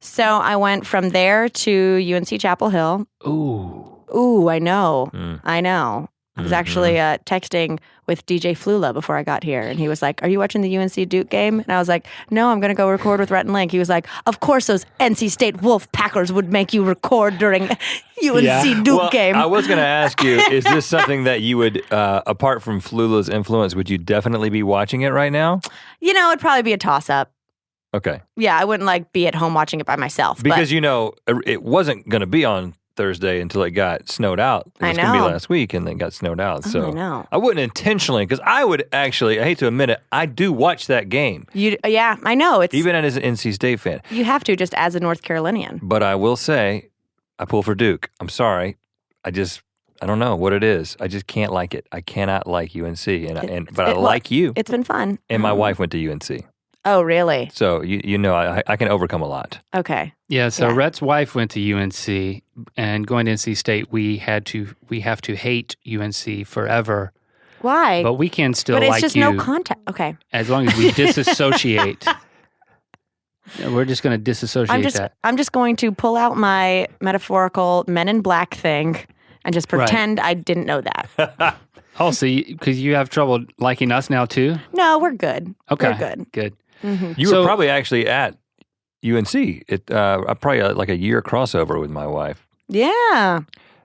S3: So I went from there to UNC Chapel Hill. Ooh, I know. I know. I was actually texting with DJ Flula before I got here, and he was like, "Are you watching the UNC Duke game?" And I was like, "No, I'm going to go record with Rhett Link." He was like, "Of course those NC State Wolf Packers would make you record during UNC Duke game."
S2: I was going to ask you, is this something that you would, apart from Flula's influence, would you definitely be watching it right now?
S3: It'd probably be a toss-up.
S2: Okay.
S3: Yeah, I wouldn't be at home watching it by myself.
S2: Because, it wasn't going to be on Thursday until it got snowed out. It was going to be last week and then got snowed out. So
S3: I know.
S2: I wouldn't intentionally, because I would actually, I hate to admit it, I do watch that game.
S3: Yeah, I know.
S2: Even as an NC State fan.
S3: You have to, just as a North Carolinian.
S2: But I will say, I pull for Duke. I'm sorry. I don't know what it is. I just can't like it. I cannot like UNC. But I like you.
S3: It's been fun.
S2: And my wife went to UNC.
S3: Oh, really?
S2: So, I can overcome a lot.
S3: Okay.
S1: Yeah, so Rhett's wife went to UNC, and going to NC State, we have to hate UNC forever.
S3: Why?
S1: But we can still
S3: like you. But it's just no
S1: you
S3: contact. Okay.
S1: As long as we disassociate. We're just going to disassociate that.
S3: I'm just going to pull out my metaphorical Men in Black thing and just pretend I didn't know that.
S1: Oh, so because you have trouble liking us now too?
S3: No, we're good.
S1: Okay.
S3: We're good.
S1: Good.
S3: Mm-hmm.
S2: You were probably actually at UNC. Probably like a year crossover with my wife.
S3: Yeah.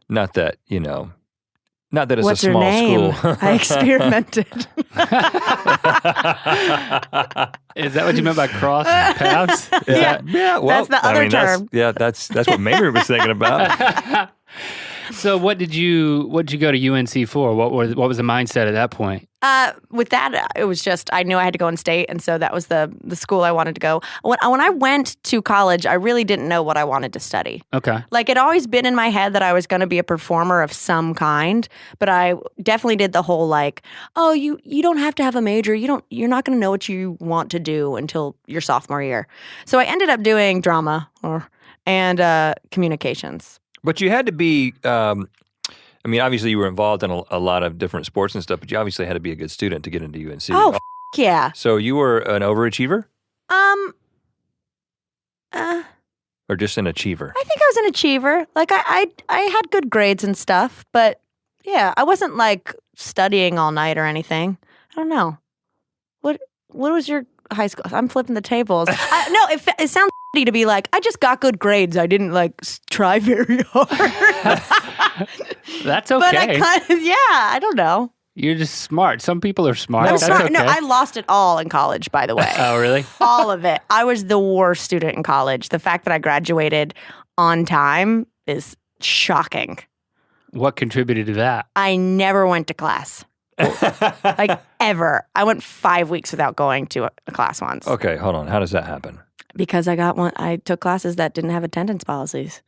S2: Not that it's
S3: What's
S2: a small
S3: her name?
S2: school.
S3: I experimented.
S1: Is that what you meant by cross paths?
S3: Yeah.
S2: Well,
S3: that's the other term.
S2: That's what Mamrie was thinking about.
S1: So what did you go to UNC for? What was the mindset at that point?
S3: With that, it was just, I knew I had to go in state, and so that was the school I wanted to go. When I went to college, I really didn't know what I wanted to study.
S1: Okay.
S3: Like, it always been in my head that I was going to be a performer of some kind, but I definitely did the whole you don't have to have a major. You're not going to know what you want to do until your sophomore year. So I ended up doing drama and communications.
S2: But you had to be I mean, obviously you were involved in a lot of different sports and stuff, but you obviously had to be a good student to get into UNC.
S3: Oh, yeah.
S2: So you were an overachiever? Or just an achiever?
S3: I think I was an achiever. Like I had good grades and stuff, but yeah, I wasn't like studying all night or anything. I don't know. What was your high school? I'm flipping the tables. No, it sounds to be like, I just got good grades. I didn't like try very hard.
S1: That's okay.
S3: But I don't know.
S1: You're just smart. Some people are smart.
S3: I'm
S1: That's
S3: smart.
S1: okay.
S3: No, I lost it all in college, by the way.
S1: Oh, really?
S3: All of it. I was the worst student in college. The fact that I graduated on time is shocking.
S1: What contributed to that?
S3: I never went to class. Like ever. I went 5 weeks without going to a class once.
S2: Okay, hold on. How does that happen?
S3: Because I took classes that didn't have attendance policies.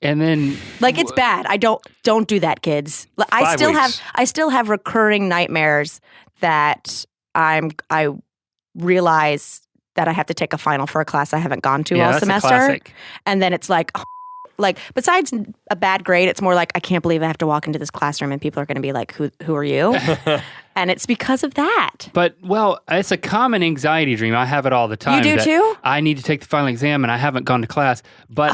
S1: And then
S3: like it's bad. I don't do that, kids. I still have recurring nightmares that I realize that I have to take a final for a class I haven't gone to all
S1: that's
S3: semester.
S1: A classic.
S3: And then it's like besides a bad grade, it's more like I can't believe I have to walk into this classroom and people are going to be like, who are you? And it's because of that.
S1: But, well, it's a common anxiety dream. I have it all the time.
S3: You do too?
S1: I need to take the final exam and I haven't gone to class. But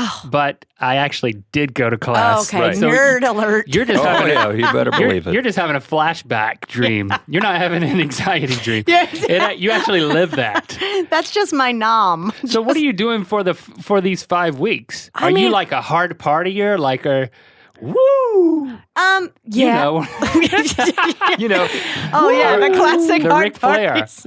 S1: I actually did go to class.
S3: Oh, okay, so nerd alert.
S1: You're just
S2: you better believe it.
S1: You're just having a flashback dream. You're not having an anxiety dream.
S3: Yeah.
S1: You actually live that.
S3: That's just my nom.
S1: So what are you doing for these 5 weeks? Are you like a hard partier? Like a... Woo!
S3: Yeah.
S2: You know.
S3: Oh yeah, the classic
S1: the
S3: hard
S1: Ric Flair.
S3: parties.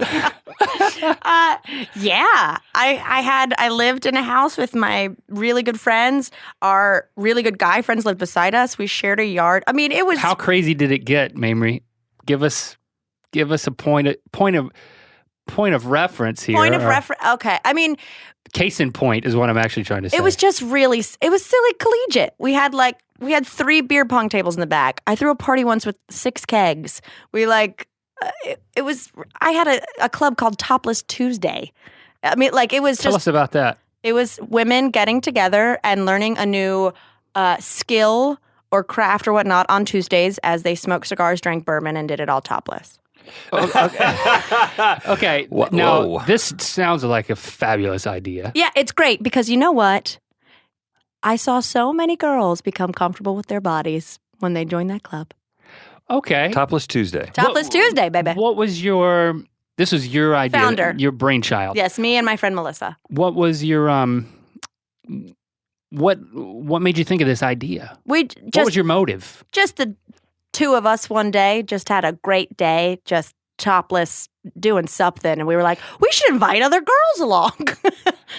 S3: Yeah. I lived in a house with my really good friends. Our really good guy friends lived beside us. We shared a yard. I mean, it was
S1: How crazy did it get, Mamrie? Give us a point of reference here.
S3: point of reference. Okay. I mean,
S1: Case in point is what I'm actually trying to say.
S3: it was just really it was silly collegiate. We had 3 beer pong tables in the back. I threw a party once with 6 kegs. We it was, I had a club called Topless Tuesday. I mean, it was
S1: Tell
S3: just,
S1: us about that.
S3: it was women getting together and learning a new skill or craft or whatnot on Tuesdays as they smoked cigars, drank bourbon, and did it all topless.
S1: Okay. Now, this sounds like a fabulous idea.
S3: Yeah, it's great because you know what? I saw so many girls become comfortable with their bodies when they joined that club.
S1: Okay.
S2: Topless Tuesday.
S3: Topless Tuesday, baby.
S1: What was this was your idea?
S3: Founder.
S1: Your brainchild.
S3: Yes, me and my friend Melissa.
S1: What was your, what made you think of this idea?
S3: What
S1: was your motive?
S3: Just the 2 of us one day just had a great day, just topless, doing something. And we were like, we should invite other girls along.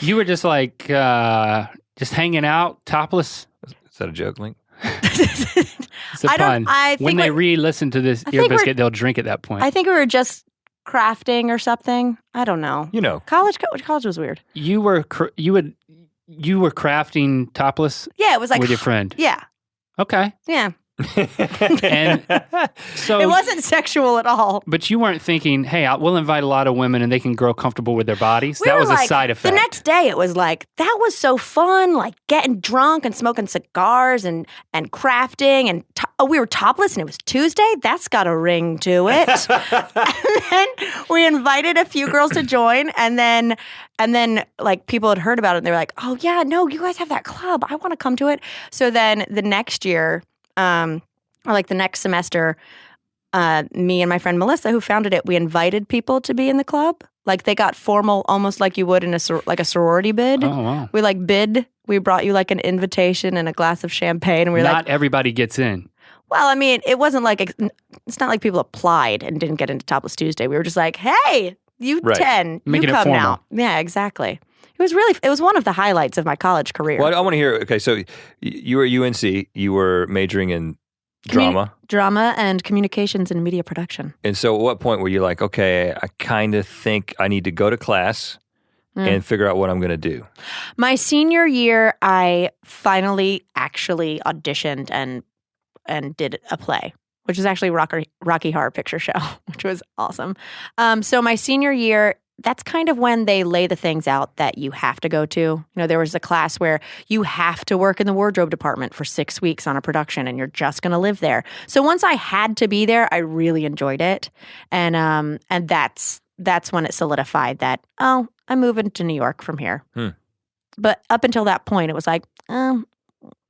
S1: You were just like, just hanging out, topless?
S2: Is that a joke, Link?
S1: It's a pun. When they re-listen to this Ear Biscuit, they'll drink at that point.
S3: I think we were just crafting or something. I don't know.
S2: You know.
S3: College was weird.
S1: You were crafting topless?
S3: Yeah, it was like
S1: with your friend.
S3: Yeah.
S1: Okay.
S3: Yeah.
S1: And so
S3: it wasn't sexual at all.
S1: But you weren't thinking, hey, we'll invite a lot of women and they can grow comfortable with their bodies. That was a side effect.
S3: The next day it was like, that was so fun, like getting drunk and smoking cigars and crafting and we were topless and it was Tuesday. That's got a ring to it. And then we invited a few girls to join and then like people had heard about it and they were like, oh yeah, no, you guys have that club. I want to come to it. So then the next year, or like the next semester, me and my friend Melissa, who founded it, we invited people to be in the club. Like they got formal, almost like you would in a sorority bid.
S1: Oh, wow.
S3: We bid. We brought you like an invitation and a glass of champagne, and we were
S1: not everybody gets in.
S3: Well, I mean, it wasn't like it's not like people applied and didn't get into Topless Tuesday. We were just like, hey, you 10,
S1: making
S3: you come
S1: it formal.
S3: now. Yeah, exactly. It was one of the highlights of my college career.
S2: Well, I want to hear, okay, so you were at UNC, you were majoring in drama.
S3: Drama and communications and media production.
S2: And so at what point were you like, okay, I kind of think I need to go to class and figure out what I'm going to do?
S3: My senior year, I finally actually auditioned and did a play, which is actually Rocky Horror Picture Show, which was awesome. So my senior year, that's kind of when they lay the things out that you have to go to. You know, there was a class where you have to work in the wardrobe department for 6 weeks on a production and you're just going to live there. So once I had to be there, I really enjoyed it. And that's when it solidified that, oh, I'm moving to New York from here. But up until that point, it was like,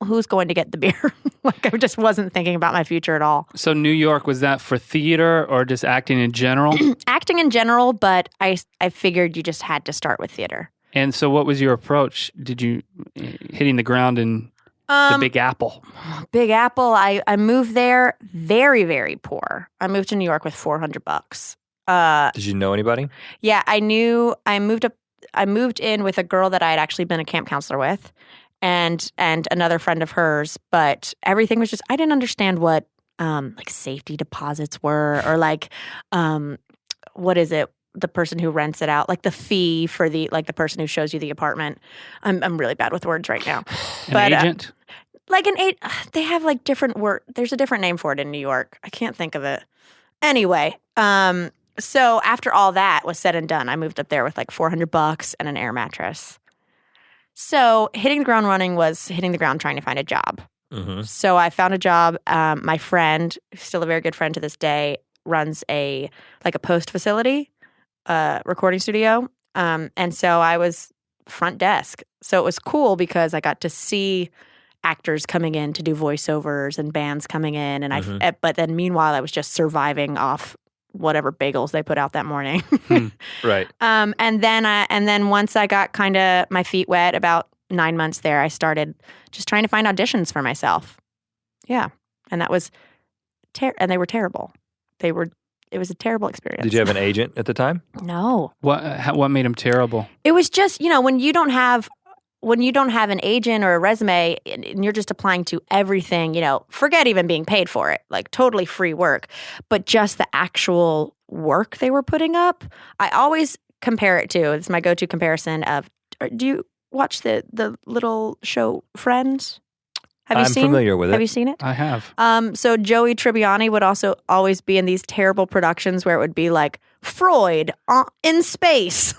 S3: who's going to get the beer? Like, I just wasn't thinking about my future at all.
S1: So New York, was that for theater or just acting in general?
S3: Acting in general, but I figured you just had to start with theater.
S1: And so what was your approach? Did you hitting the ground in the Big Apple?
S3: Big Apple, I moved there very, very poor. I moved to New York with $400.
S2: Did you know anybody?
S3: Yeah, I moved in with a girl that I had actually been a camp counselor with. And another friend of hers, but everything was just, I didn't understand what like safety deposits were, or like what is it, the person who rents it out, like the fee for the person who shows you the apartment. I'm really bad with words right now.
S1: An agent?
S3: They have like different word. There's a different name for it in New York. I can't think of it. Anyway, so after all that was said and done, I moved up there with like $400 and an air mattress. So hitting the ground running was hitting the ground trying to find a job.
S2: Mm-hmm.
S3: So I found a job. My friend, who's still a very good friend to this day, runs a post facility, recording studio. And so I was front desk. So it was cool because I got to see actors coming in to do voiceovers and bands coming in. And but then meanwhile, I was just surviving off whatever bagels they put out that morning.
S2: Right.
S3: And then once I got kind of my feet wet, about 9 months there, I started just trying to find auditions for myself. Yeah. And that was, and they were terrible. It was a terrible experience.
S2: Did you have an agent at the time?
S3: No.
S1: What made them terrible?
S3: It was just, when you don't have an agent or a resume and you're just applying to everything, forget even being paid for it, like totally free work, but just the actual work they were putting up. I always compare it to, it's my go-to comparison of, do you watch the little show Friends?
S2: I'm familiar with it.
S3: Have you seen it?
S1: I have.
S3: So Joey Tribbiani would also always be in these terrible productions where it would be like Freud in space.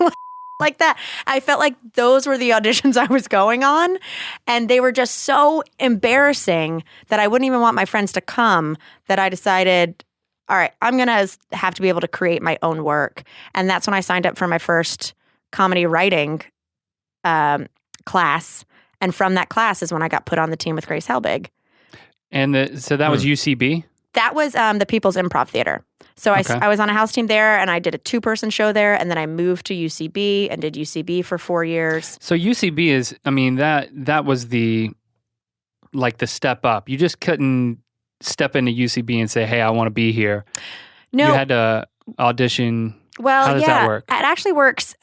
S3: Like that. I felt like those were the auditions I was going on, and they were just so embarrassing that I wouldn't even want my friends to come, that I decided, all right, I'm going to have to be able to create my own work. And that's when I signed up for my first comedy writing class. And from that class is when I got put on the team with Grace Helbig.
S1: And so that was UCB?
S3: That was the People's Improv Theater. So I was on a house team there, and I did a 2-person show there, and then I moved to UCB and did UCB for 4 years.
S1: So UCB is, that was the step up. You just couldn't step into UCB and say, hey, I want to be here.
S3: No.
S1: You had to audition.
S3: Well,
S1: how does that work?
S3: It actually works.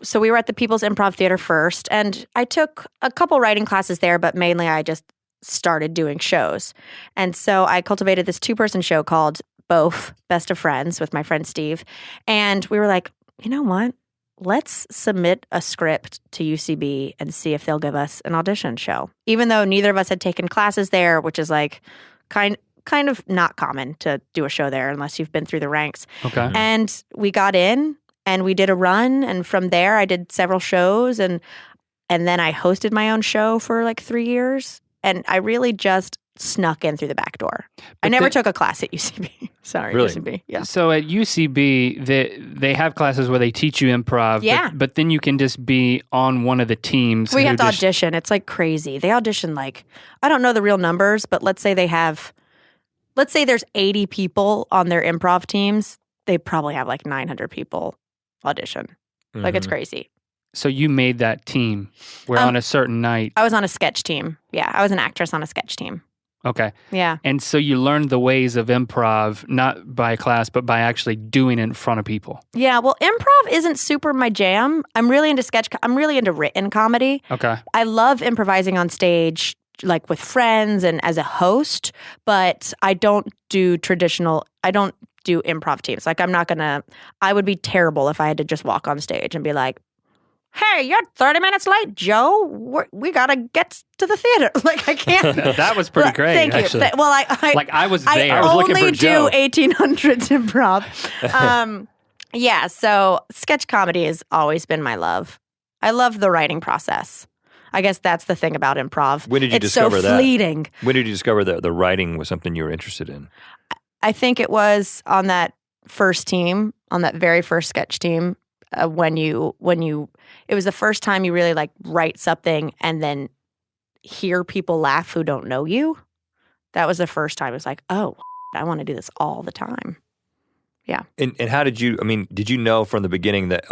S3: So we were at the People's Improv Theater first, and I took a couple writing classes there, but mainly I just started doing shows. And so I cultivated this 2-person show called Both, Best of Friends, with my friend Steve. And we were like, you know what? Let's submit a script to UCB and see if they'll give us an audition show. Even though neither of us had taken classes there, which is like kind of not common to do a show there unless you've been through the ranks.
S1: Okay.
S3: And we got in and we did a run. And from there, I did several shows. And then I hosted my own show for like 3 years. And I really just snuck in through the back door. I never took a class at UCB. Sorry,
S2: really?
S3: UCB. Yeah.
S1: So at UCB, they have classes where they teach you improv.
S3: Yeah.
S1: But then you can just be on one of the teams.
S3: We have to audition. It's like crazy. They audition like, I don't know the real numbers, but let's say there's 80 people on their improv teams. They probably have like 900 people audition. Mm-hmm. Like, it's crazy.
S1: So you made that team where on a certain night.
S3: I was on a sketch team. Yeah, I was an actress on a sketch team.
S1: Okay.
S3: Yeah.
S1: And so you learned the ways of improv, not by class, but by actually doing it in front of people.
S3: Yeah, well, improv isn't super my jam. I'm really into I'm really into written comedy.
S1: Okay. I
S3: love improvising on stage, like with friends and as a host, but I don't do improv teams. Like, I would be terrible if I had to just walk on stage and be like, hey, you're 30 minutes late, Joe. We got to get to the theater. Like, I can't.
S1: That was pretty great,
S3: Thank
S1: actually.
S3: You. Well, I
S1: was there.
S3: I
S1: was looking
S3: only
S1: for Joe.
S3: do 1800s improv. Yeah, so sketch comedy has always been my love. I love the writing process. I guess that's the thing about improv.
S2: When did you discover
S3: that? It's
S2: that?
S3: so fleeting.
S2: When did you discover that the writing was something you were interested in?
S3: I think it was on that first team, on that very first sketch team, when you it was the first time you really like write something and then hear people laugh who don't know you. That was the first time. It was like, oh, I want to do this all the time. Yeah.
S2: And how did you? I mean, did you know from the beginning that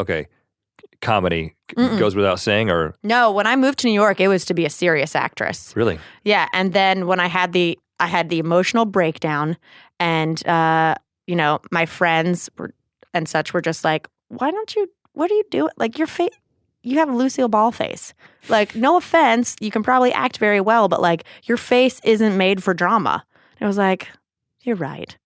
S2: comedy goes without saying, or
S3: no? When I moved to New York, it was to be a serious actress.
S2: Really?
S3: Yeah. And then when I had the emotional breakdown, and my friends and such were just like, why don't you? What are you doing? Like your face, you have a Lucille Ball face. Like, no offense, you can probably act very well, but like your face isn't made for drama. And I was like, you're right.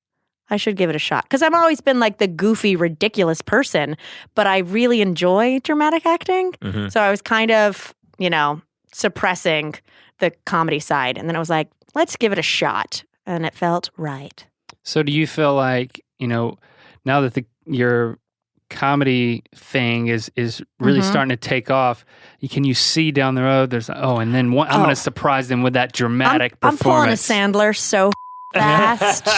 S3: I should give it a shot. Because I've always been like the goofy, ridiculous person, but I really enjoy dramatic acting.
S2: Mm-hmm.
S3: So I was kind of, suppressing the comedy side. And then I was like, let's give it a shot. And it felt right.
S1: So do you feel like, now that your comedy thing is really starting to take off, can you see down the road there's, and then I'm going to surprise them with that dramatic
S3: I'm pulling a
S1: performance.
S3: Sandler so fast.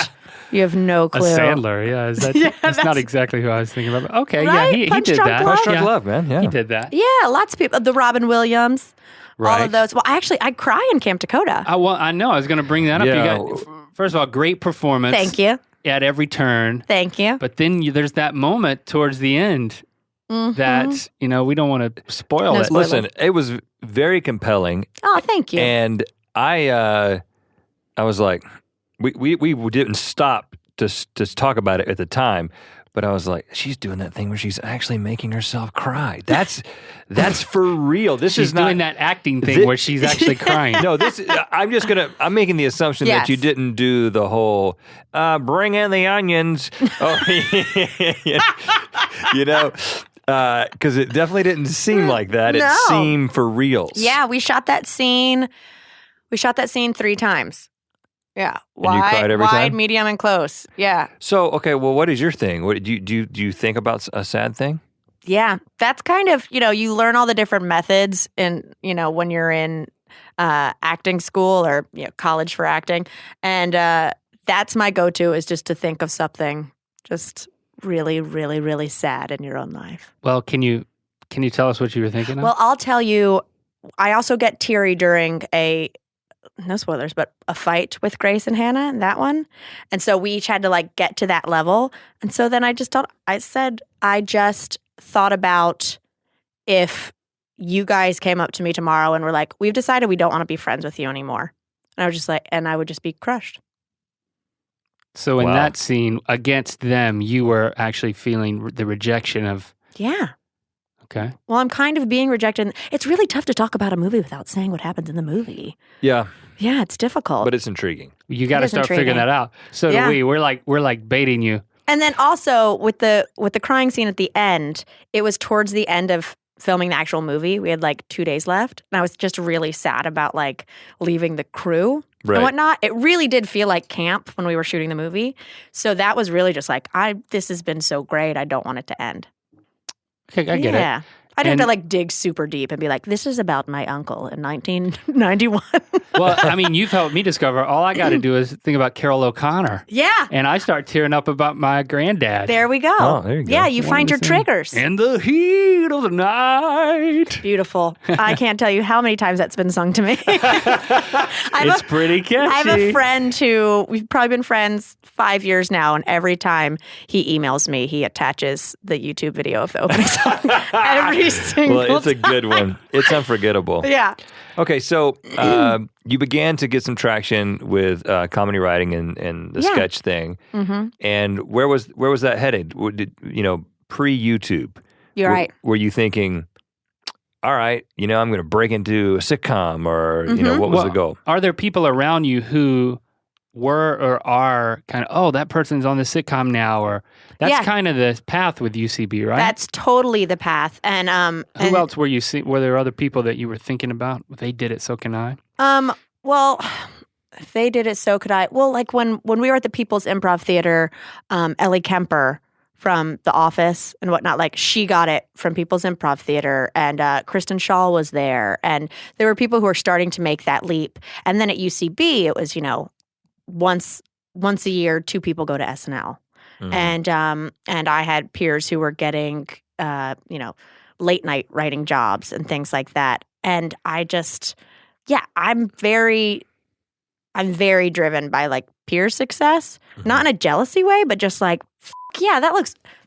S3: You have no clue.
S1: A Sandler, yeah. Is that, that's not exactly who I was thinking about. Okay,
S3: right?
S1: yeah, he
S3: Punch
S1: did
S3: Drunk
S1: that.
S3: Love?
S2: Punch Drunk Love, man. Yeah,
S1: he did that.
S3: Yeah, lots of people. The Robin Williams,
S1: Right.
S3: all of those. Well, I cry in Camp Takota.
S1: I know. I was going to bring that up.
S2: Yeah.
S1: You got, first of all, great performance.
S3: Thank you.
S1: At every turn.
S3: Thank you.
S1: But then there's that moment towards the end that, we don't want to spoil
S3: No
S1: it.
S3: spoilers.
S2: Listen, it was very compelling,
S3: Oh, thank you.
S2: and I was like, we didn't stop to talk about it at the time. But I was like, she's doing that thing where she's actually making herself cry. That's for real. This
S1: She's
S2: is not
S1: doing that acting thing where she's actually crying.
S2: No, I'm making the assumption that you didn't do the whole bring in the onions. Because it definitely didn't seem like that.
S3: No.
S2: It seemed for reals.
S3: Yeah, we shot that scene. 3 times. Yeah.
S2: And you cried every
S3: wide,
S2: time?
S3: medium, and close. Yeah.
S2: So, okay, well, what is your thing? What do you think about a sad thing?
S3: Yeah. That's kind of, you learn all the different methods in, when you're in acting school or college for acting. And that's my go-to, is just to think of something just really, really, really sad in your own life.
S1: Well, can you tell us what you were thinking of?
S3: Well, I'll tell you, I also get teary during no spoilers, but a fight with Grace and Hannah, that one. And so we each had to get to that level. And so then I just thought about if you guys came up to me tomorrow and were like, we've decided we don't want to be friends with you anymore. And I was just like, and I would just be crushed.
S1: So in that scene, against them, you were actually feeling the rejection of...
S3: Yeah.
S1: Okay.
S3: Well, I'm kind of being rejected. It's really tough to talk about a movie without saying what happens in the movie.
S2: Yeah.
S3: Yeah, it's difficult.
S2: But it's intriguing.
S1: You got to start figuring that out. So do we. We're like baiting you.
S3: And then also with the crying scene at the end, it was towards the end of filming the actual movie. We had 2 days left, and I was just really sad about leaving the crew and whatnot. It really did feel like camp when we were shooting the movie. So that was really just this has been so great. I don't want it to end.
S1: Okay, I get it.
S3: Yeah. I'd have to dig super deep and be like, this is about my uncle in 1991.
S1: Well, I mean, you've helped me discover all I got to do is think about Carol O'Connor.
S3: Yeah.
S1: And I start tearing up about my granddad.
S3: There we go.
S2: Oh, there you go.
S3: Yeah, you find your triggers.
S1: In the heat of the night.
S3: Beautiful. I can't tell you how many times that's been sung to me.
S1: It's pretty catchy.
S3: I have a friend who, we've probably been friends 5 years now, and every time he emails me, he attaches the YouTube video of the opening song. Every single
S2: Well, it's a
S3: time.
S2: good one. It's unforgettable.
S3: Yeah.
S2: Okay, so you began to get some traction with comedy writing and the sketch thing. Mm-hmm. And where was that headed? Pre-YouTube?
S3: You're right.
S2: Were you thinking, all right, I'm going to break into a sitcom, or what was the goal?
S1: Are there people around you who were or are kind of, that person's on the sitcom now, or that's kind of the path with UCB, right?
S3: That's totally the path. And
S1: who else were you seeing? Were there other people that you were thinking about? If they did it, so can I.
S3: Well, if they did it, so could I. Well, when we were at the People's Improv Theater, Ellie Kemper from The Office and whatnot. Like, she got it from People's Improv Theater, and Kristen Shaw was there. And there were people who were starting to make that leap. And then at UCB, it was, once a year, 2 people go to SNL. Mm-hmm. And I had peers who were getting, late night writing jobs and things like that. And I just, I'm very driven by like peer success, not in a jealousy way, but just like,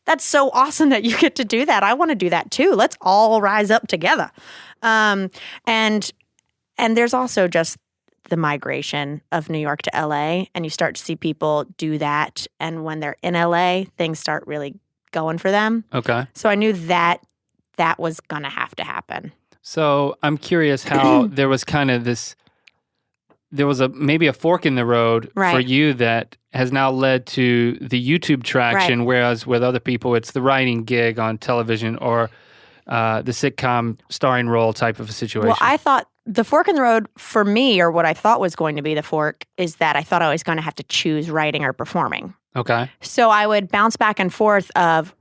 S3: that's so awesome that you get to do that. I want to do that too. Let's all rise up together. And there's also just the migration of New York to LA, and you start to see people do that. And when they're in LA, things start really going for them.
S1: Okay.
S3: So I knew that was going to have to happen.
S1: So I'm curious how there was kind of this, there was maybe a fork in the road for you that has now led to the YouTube traction, whereas with other people, it's the writing gig on television or the sitcom starring role type of a situation.
S3: Well, I thought the fork in the road for me, or what I thought was going to be the fork, is that I thought I was going to have to choose writing or performing.
S1: Okay.
S3: So I would bounce back and forth of,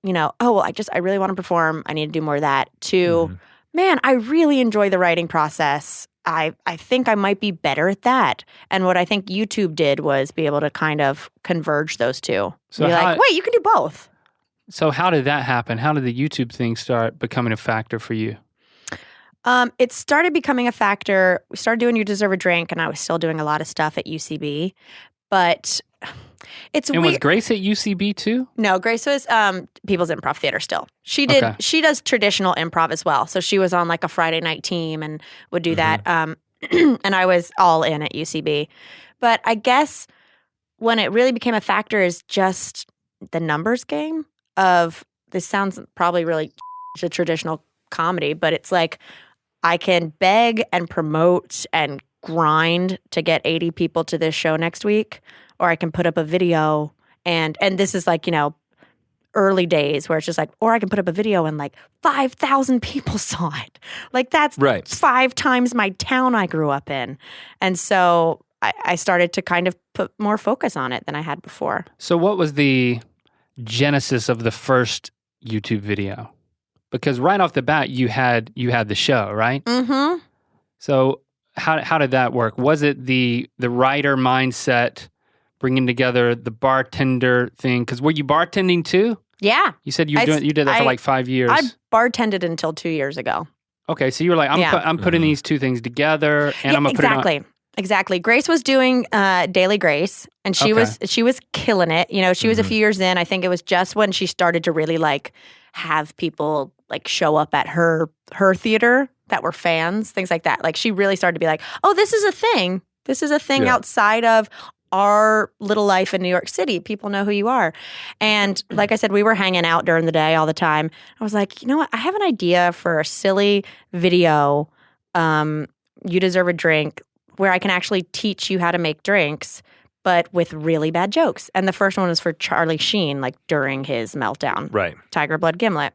S3: I really want to perform. I need to do more of that. To, man, I really enjoy the writing process. I think I might be better at that. And what I think YouTube did was be able to kind of converge those two. So be like, wait, you can do both.
S1: So how did that happen? How did the YouTube thing start becoming a factor for you?
S3: It started becoming a factor. We started doing You Deserve a Drink, and I was still doing a lot of stuff at UCB. But it's weird.
S1: And was Grace at UCB too?
S3: No, Grace was People's Improv Theater still. She does traditional improv as well. So she was on like a Friday night team and would do that. And I was all in at UCB. But I guess when it really became a factor is just the numbers game of, this sounds probably really a traditional comedy, but it's like I can beg and promote and grind to get 80 people to this show next week, or I can put up a video and this is like, early days where it's just like, or I can put up a video and like 5,000 people saw it. Like that's 5 times my town I grew up in. And so I started to kind of put more focus on it than I had before.
S1: So what was the genesis of the first YouTube video? Because right off the bat, you had the show, right?
S3: Mm-hmm.
S1: So how did that work? Was it the writer mindset, bringing together the bartender thing? Because were you bartending too?
S3: Yeah.
S1: You said you did that for like 5 years.
S3: I bartended until 2 years ago.
S1: Okay, so you were like, I'm putting these two things together, and I'm gonna put it on.
S3: Exactly. Grace was doing Daily Grace, and she was killing it. She was a few years in. I think it was just when she started to really like have people like show up at her theater that were fans, things like that. Like she really started to be like, oh, this is a thing. This is a thing outside of our little life in New York City. People know who you are. And like I said, we were hanging out during the day all the time. I was like, you know what? I have an idea for a silly video, You Deserve a Drink, where I can actually teach you how to make drinks, but with really bad jokes. And the first one was for Charlie Sheen, like during his meltdown.
S2: Right.
S3: Tiger Blood Gimlet.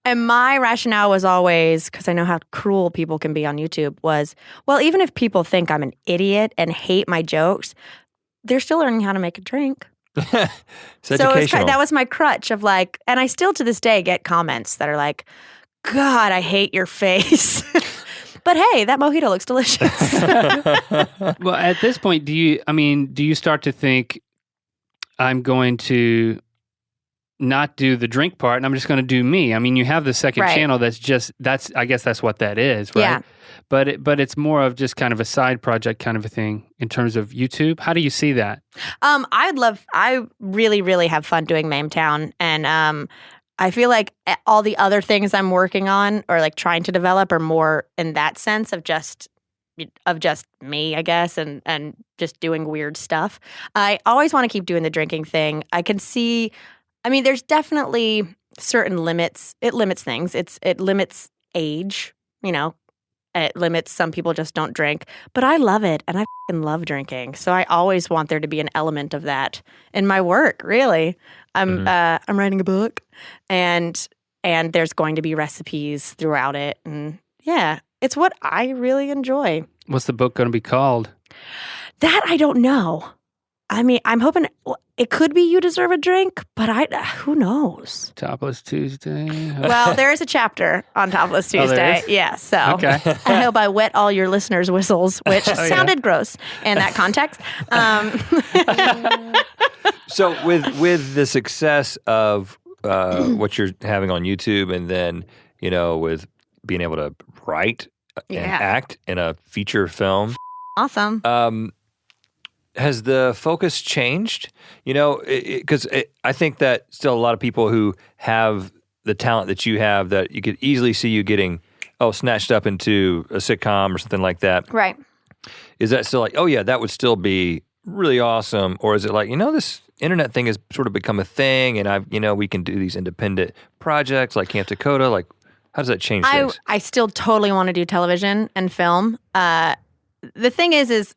S3: And my rationale was always, because I know how cruel people can be on YouTube, was, well, even if people think I'm an idiot and hate my jokes, they're still learning how to make a drink.
S2: It's educational.
S3: That was my crutch of like, and I still to this day get comments that are like, God, I hate your face. But hey, that mojito looks delicious.
S1: Well, at this point, do you start to think, I'm going to not do the drink part and I'm just going to do me? I mean, you have the second channel I guess that's what that is, right? Yeah. But it's more of just kind of a side project kind of a thing in terms of YouTube. How do you see that?
S3: I really, really have fun doing Mametown, and I feel like all the other things I'm working on or like trying to develop are more in that sense of just me, I guess, and just doing weird stuff. I always want to keep doing the drinking thing. I can see, there's definitely certain limits. It limits things. It limits age, It limits, some people just don't drink. But I love it, and I fucking love drinking. So I always want there to be an element of that in my work, really. I'm writing a book, and there's going to be recipes throughout it. And yeah, it's what I really enjoy.
S1: What's the book going to be called?
S3: That I don't know. I mean, I'm hoping it could be You Deserve a Drink, but who knows?
S1: Topless Tuesday.
S3: Well, there is a chapter on Topless Tuesday.
S1: there is?
S3: Yeah, so
S1: Okay.
S3: I hope I wet all your listeners' whistles, which sounded gross in that context.
S2: So with the success of what you're having on YouTube, and then with being able to write and act in a feature film,
S3: awesome.
S2: Has the focus changed? Because I think that still a lot of people who have the talent that you have, that you could easily see you getting snatched up into a sitcom or something like that.
S3: Right.
S2: Is that still like, oh yeah, that would still be really awesome? Or is it like, this internet thing has sort of become a thing, and we can do these independent projects like Camp Takota? Like, how does that change things?
S3: I still totally want to do television and film. The thing is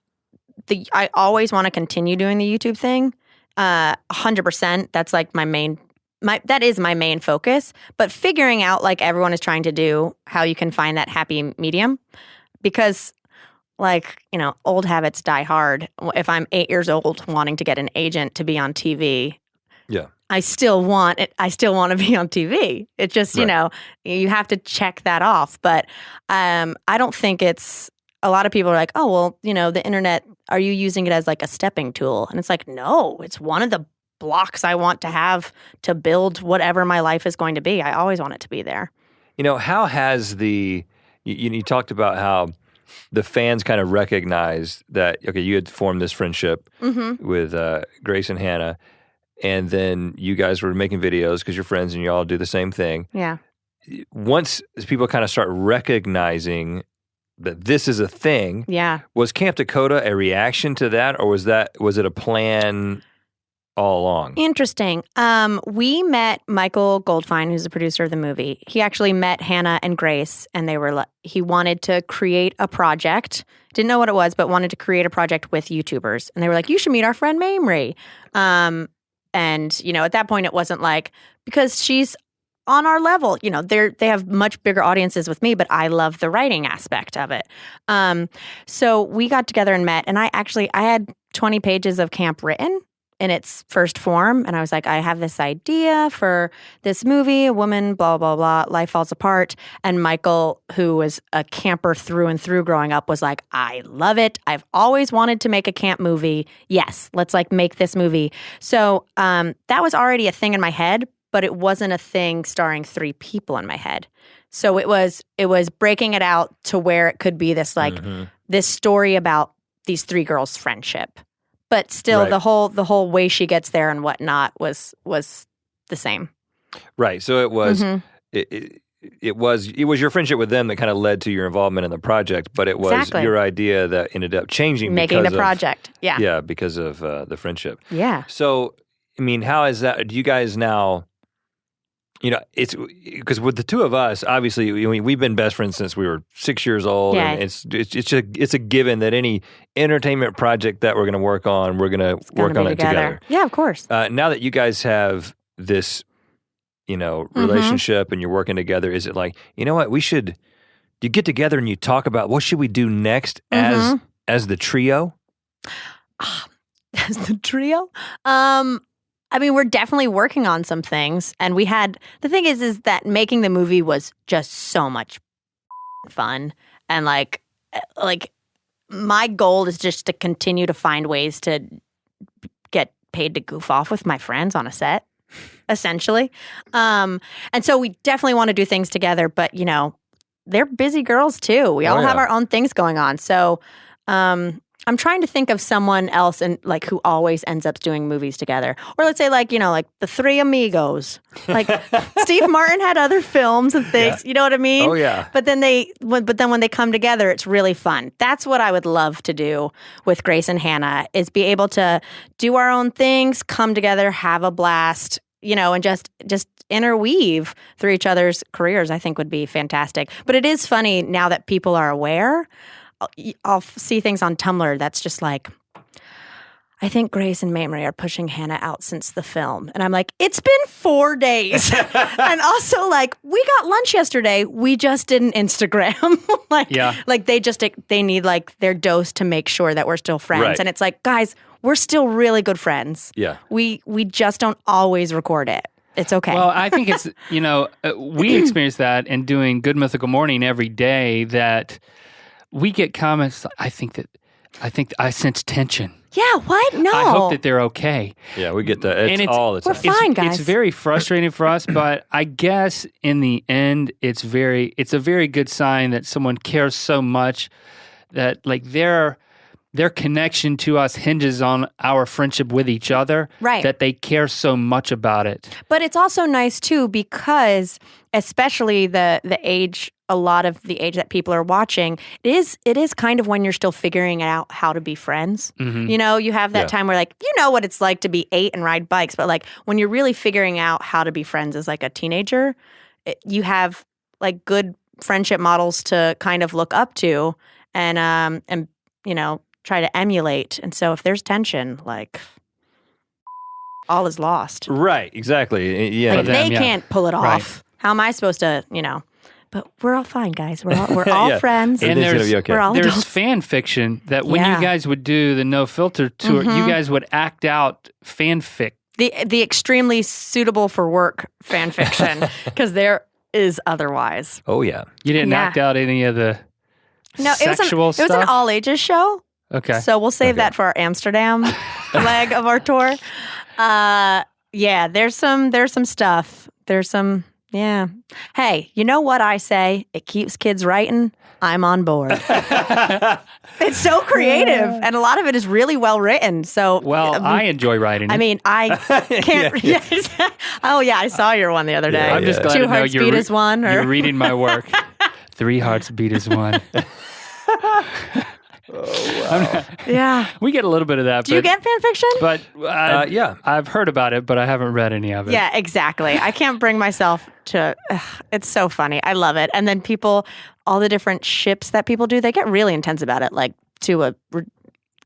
S3: I always want to continue doing the YouTube thing. 100%. That's like that is my main focus. But figuring out, like everyone is trying to do, how you can find that happy medium, because old habits die hard. If I'm 8 years old wanting to get an agent to be on TV,
S2: yeah,
S3: I still want it. I still want to be on TV. It's just, you have to check that off. But I don't think it's, a lot of people are like, oh, well, the internet, are you using it as like a stepping tool? And it's like, no, it's one of the blocks I want to have to build whatever my life is going to be. I always want it to be there.
S2: How has you talked about how the fans kind of recognized that, okay, you had formed this friendship with Grace and Hannah, and then you guys were making videos because you're friends and you all do the same thing.
S3: Yeah.
S2: Once people kind of start recognizing that this is a thing, was Camp Takota a reaction to that, or was it a plan all along?
S3: Interesting. We met Michael Goldfine, who's the producer of the movie. He actually met Hannah and Grace, and he wanted to create a project. Didn't know what it was, but wanted to create a project with YouTubers. And they were like, you should meet our friend Mamrie. And, at that point, it wasn't like, because she's on our level, they have much bigger audiences with me, but I love the writing aspect of it. So we got together and met, and I had 20 pages of camp written in its first form. And I was like, I have this idea for this movie, a woman, blah, blah, blah, life falls apart. And Michael, who was a camper through and through growing up, was like, I love it. I've always wanted to make a camp movie. Yes, let's make this movie. So that was already a thing in my head, but it wasn't a thing starring 3 people in my head. So it was breaking it out to where it could be this this story about these 3 girls' friendship. But still, the whole way she gets there and whatnot was the same.
S2: Right. So it was it was your friendship with them that kind of led to your involvement in the project, but it was your idea that ended up changing,
S3: making the project.
S2: Yeah, because of the friendship.
S3: Yeah.
S2: So I mean, how is that? Do you guys now? It's because with the two of us, obviously, we've been best friends since we were 6 years old, and it's a given that any entertainment project that we're going to work on, we're going to work on it together.
S3: Yeah, of course.
S2: Now that you guys have this, relationship and you're working together, is it like, what, you get together and you talk about what should we do next as the trio?
S3: As the trio? I mean, we're definitely working on some things, and the thing is that making the movie was just so much fun, and like my goal is just to continue to find ways to get paid to goof off with my friends on a set, essentially. And so we definitely want to do things together, but they're busy girls too. We all have our own things going on, so I'm trying to think of someone else and who always ends up doing movies together. Or let's say the 3 Amigos. Steve Martin had other films and things, you know what I mean?
S2: Oh yeah.
S3: But then when they come together, it's really fun. That's what I would love to do with Grace and Hannah, is be able to do our own things, come together, have a blast, and just interweave through each other's careers. I think would be fantastic. But it is funny now that people are aware. I'll see things on Tumblr that's just like, I think Grace and Mamrie are pushing Hannah out since the film. And I'm like, it's been 4 days. And also we got lunch yesterday. We just didn't Instagram. they need their dose to make sure that we're still friends.
S2: Right.
S3: And it's like, guys, we're still really good friends.
S2: Yeah.
S3: We just don't always record it. It's okay.
S1: Well, I think it's, we experience that in doing Good Mythical Morning every day, that we get comments. I think I sense tension.
S3: Yeah, what? No.
S1: I hope that they're okay.
S2: Yeah, we get that. It's all the time.
S3: We're fine, guys.
S1: It's very frustrating for us, but I guess in the end, it's a very good sign that someone cares so much that like their connection to us hinges on our friendship with each other.
S3: Right.
S1: That they care so much about it.
S3: But it's also nice too, because especially a lot of the age that people are watching, it is kind of when you're still figuring out how to be friends.
S1: Mm-hmm.
S3: You have that time where like, you know what it's like to be 8 and ride bikes, but like when you're really figuring out how to be friends as like a teenager, you have like good friendship models to kind of look up to and try to emulate. And so if there's tension, like all is lost.
S2: Right, exactly. Yeah.
S3: Like, they can't pull it off.
S1: Right.
S3: How am I supposed to, But we're all fine, guys. We're all friends.
S1: And
S2: Everything's gonna be okay.
S3: We're all
S1: there's
S3: adults.
S1: fan fiction that when you guys would do the No Filter tour, you guys would act out fanfic.
S3: The extremely suitable for work fan fiction, because there is otherwise.
S2: Oh, yeah.
S1: You didn't act out any of the sexual stuff?
S3: It was an all ages show.
S1: Okay.
S3: So we'll save that for our Amsterdam leg of our tour. There's some stuff. Yeah. Hey, you know what I say? It keeps kids writing. I'm on board. It's so creative, and a lot of it is really well written. So,
S1: I enjoy writing it.
S3: I mean, I can't. Oh yeah, I saw your one the other day.
S1: I'm just glad
S3: 2
S1: to know
S3: hearts beat as one. Or
S1: you're reading my work. 3 hearts beat as one.
S3: Yeah.
S1: We get a little bit of that.
S3: Do you get fan fiction?
S1: But
S2: yeah.
S1: I've heard about it, but I haven't read any of it.
S3: Yeah, exactly. I can't bring myself to. It's so funny. I love it. And then all the different ships that people do, they get really intense about it, like to a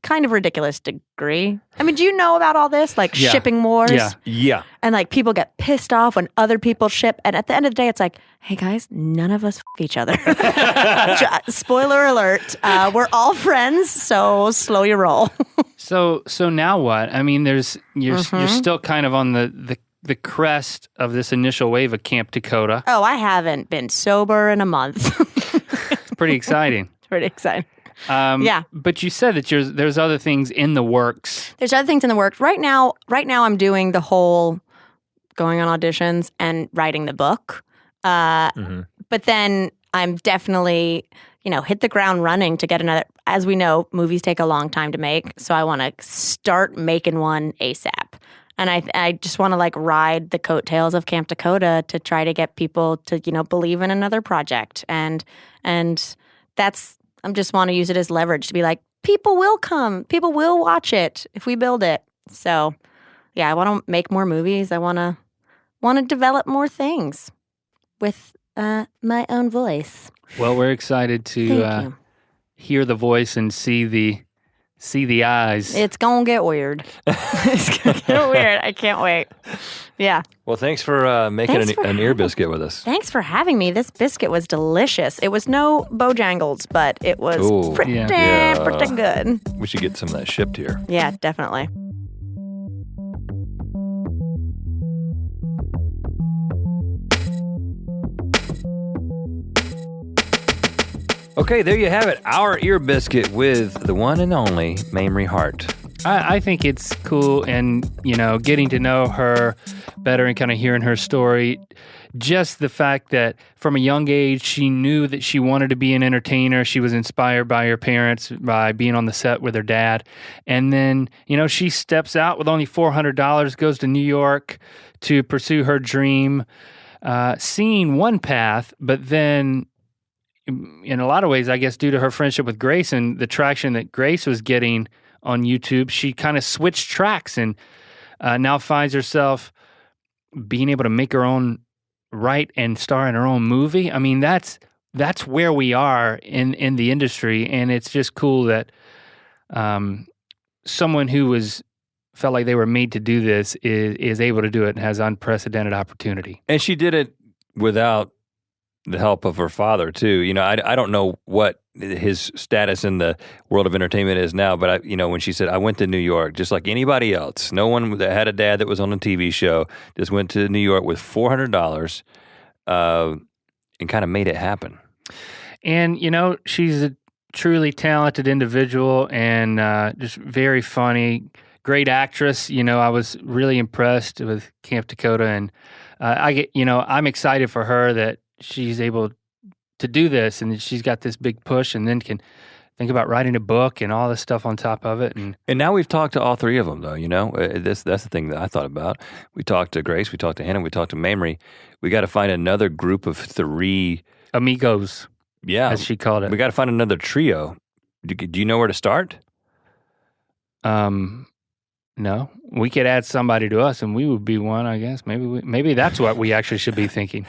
S3: kind of ridiculous degree. I mean, do you know about all this? Like shipping wars?
S2: Yeah.
S3: And like people get pissed off when other people ship. And at the end of the day, it's like, hey guys, none of us each other. Spoiler alert. We're all friends, so slow your roll.
S1: So now what? I mean, you're still kind of on the crest of this initial wave of Camp Takota.
S3: Oh, I haven't been sober in a month.
S1: It's pretty exciting.
S3: It's pretty exciting.
S1: But you said that there's other things in the works.
S3: There's other things in the works. Right now I'm doing the whole going on auditions and writing the book. But then I'm definitely, hit the ground running to get another. As we know, movies take a long time to make. So I want to start making one ASAP. And I just want to like ride the coattails of Camp Takota to try to get people to, believe in another project. And that's, I just want to use it as leverage to be like, people will come. People will watch it if we build it. So, yeah, I want to make more movies. I want to develop more things with my own voice.
S1: Well, we're excited to hear the voice and see the eyes.
S3: It's going to get weird. It's going to get weird. I can't wait. Yeah.
S2: Well, thanks for making an ear biscuit with us.
S3: Thanks for having me. This biscuit was delicious. It was no Bojangles, but it was pretty good.
S2: We should get some of that shipped here.
S3: Yeah, definitely.
S2: Okay, there you have it. Our ear biscuit with the one and only Mamrie Hart.
S1: I think it's cool, and getting to know her better and kind of hearing her story. Just the fact that from a young age, she knew that she wanted to be an entertainer. She was inspired by her parents, by being on the set with her dad. And then, she steps out with only $400, goes to New York to pursue her dream, seeing one path, but then in a lot of ways, I guess, due to her friendship with Grace and the traction that Grace was getting on YouTube, she kind of switched tracks and now finds herself being able to make her own write and star in her own movie. I mean, that's where we are in the industry, and it's just cool that someone who felt like they were made to do this is able to do it and has unprecedented opportunity.
S2: And she did it without the help of her father too. You know, I don't know what his status in the world of entertainment is now, but when she said, I went to New York just like anybody else, no one that had a dad that was on a TV show, just went to New York with $400 and kind of made it happen.
S1: And, she's a truly talented individual and just very funny, great actress. I was really impressed with Camp Takota, and I'm excited for her that she's able to do this and she's got this big push and then can think about writing a book and all this stuff on top of it. And
S2: now we've talked to all three of them, though, that's the thing that I thought about. We talked to Grace, we talked to Hannah, we talked to Mamrie. We got to find another group of 3
S1: amigos.
S2: Yeah.
S1: As she called it.
S2: We got to find another trio. Do you know where to start?
S1: No. We could add somebody to us and we would be one, I guess. Maybe that's what we actually should be thinking.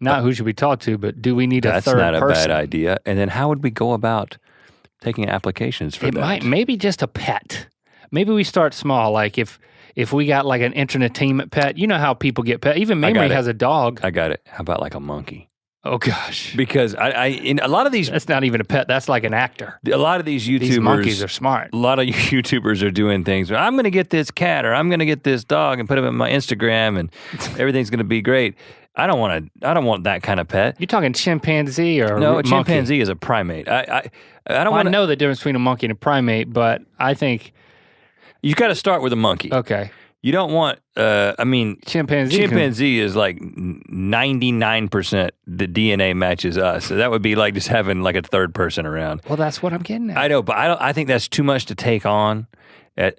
S1: Not who should we talk to, but do we need a third person?
S2: That's not a bad idea. And then how would we go about taking applications for that?
S1: Maybe just a pet. Maybe we start small. Like if we got like an entertainment pet, you know how people get pets. Even Mamrie has a dog.
S2: I got it. How about like a monkey?
S1: Oh gosh.
S2: Because in a lot of these,
S1: that's not even a pet. That's like an actor.
S2: A lot of these YouTubers,
S1: these monkeys are smart.
S2: A lot of YouTubers are doing things. I'm going to get this cat or I'm going to get this dog and put him in my Instagram and everything's going to be great. I don't want that kind of pet.
S1: You're talking chimpanzee or
S2: no?
S1: Monkey?
S2: A chimpanzee is a primate. I don't want to
S1: know the difference between a monkey and a primate, but I think
S2: you got to start with a monkey.
S1: Okay.
S2: You don't want. Chimpanzee is like 99% the DNA matches us. So that would be like just having like a third person around.
S1: Well, that's what I'm getting at.
S2: I know, but I think that's too much to take on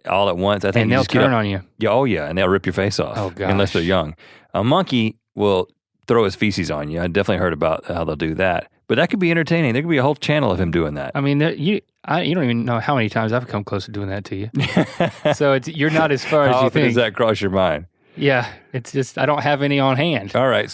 S2: all at once. I think
S1: and they'll turn on you.
S2: Yeah, oh yeah, and they'll rip your face off.
S1: Oh gosh.
S2: Unless they're young. A monkey will throw his feces on you. I definitely heard about how they'll do that. But that could be entertaining. There could be a whole channel of him doing that.
S1: I mean, you don't even know how many times I've come close to doing that to you. So you're not as far as you think.
S2: How often does that cross your mind?
S1: Yeah, it's just I don't have any on hand.
S2: All right,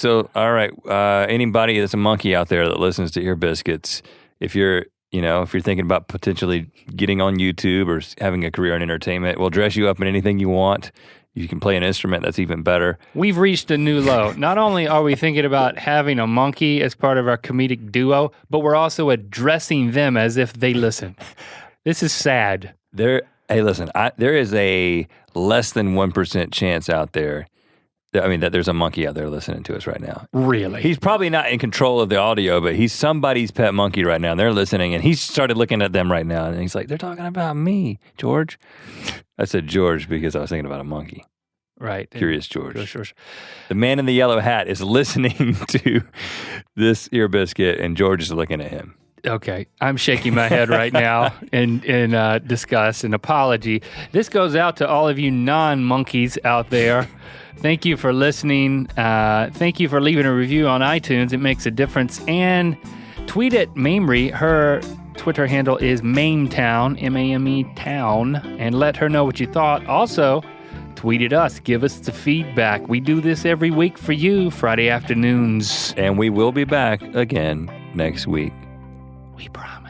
S2: anybody that's a monkey out there that listens to Ear Biscuits, if you're thinking about potentially getting on YouTube or having a career in entertainment, we'll dress you up in anything you want. You can play an instrument, that's even better.
S1: We've reached a new low. Not only are we thinking about having a monkey as part of our comedic duo, but we're also addressing them as if they listen. This is sad.
S2: Hey, listen, there is a less than 1% chance out there that there's a monkey out there listening to us right now.
S1: Really?
S2: He's probably not in control of the audio, but he's somebody's pet monkey right now. And they're listening, and he started looking at them right now, and he's like, they're talking about me, George. I said George because I was thinking about a monkey.
S1: Right.
S2: Curious George.
S1: George.
S2: The man in the yellow hat is listening to this Ear Biscuit, and George is looking at him.
S1: Okay, I'm shaking my head right now in disgust and apology. This goes out to all of you non-monkeys out there. Thank you for listening. Thank you for leaving a review on iTunes. It makes a difference. And tweet at Mamrie. Her Twitter handle is MameTown, M-A-M-E Town, and let her know what you thought. Also, tweet at us. Give us the feedback. We do this every week for you, Friday afternoons.
S2: And we will be back again next week.
S1: We promise.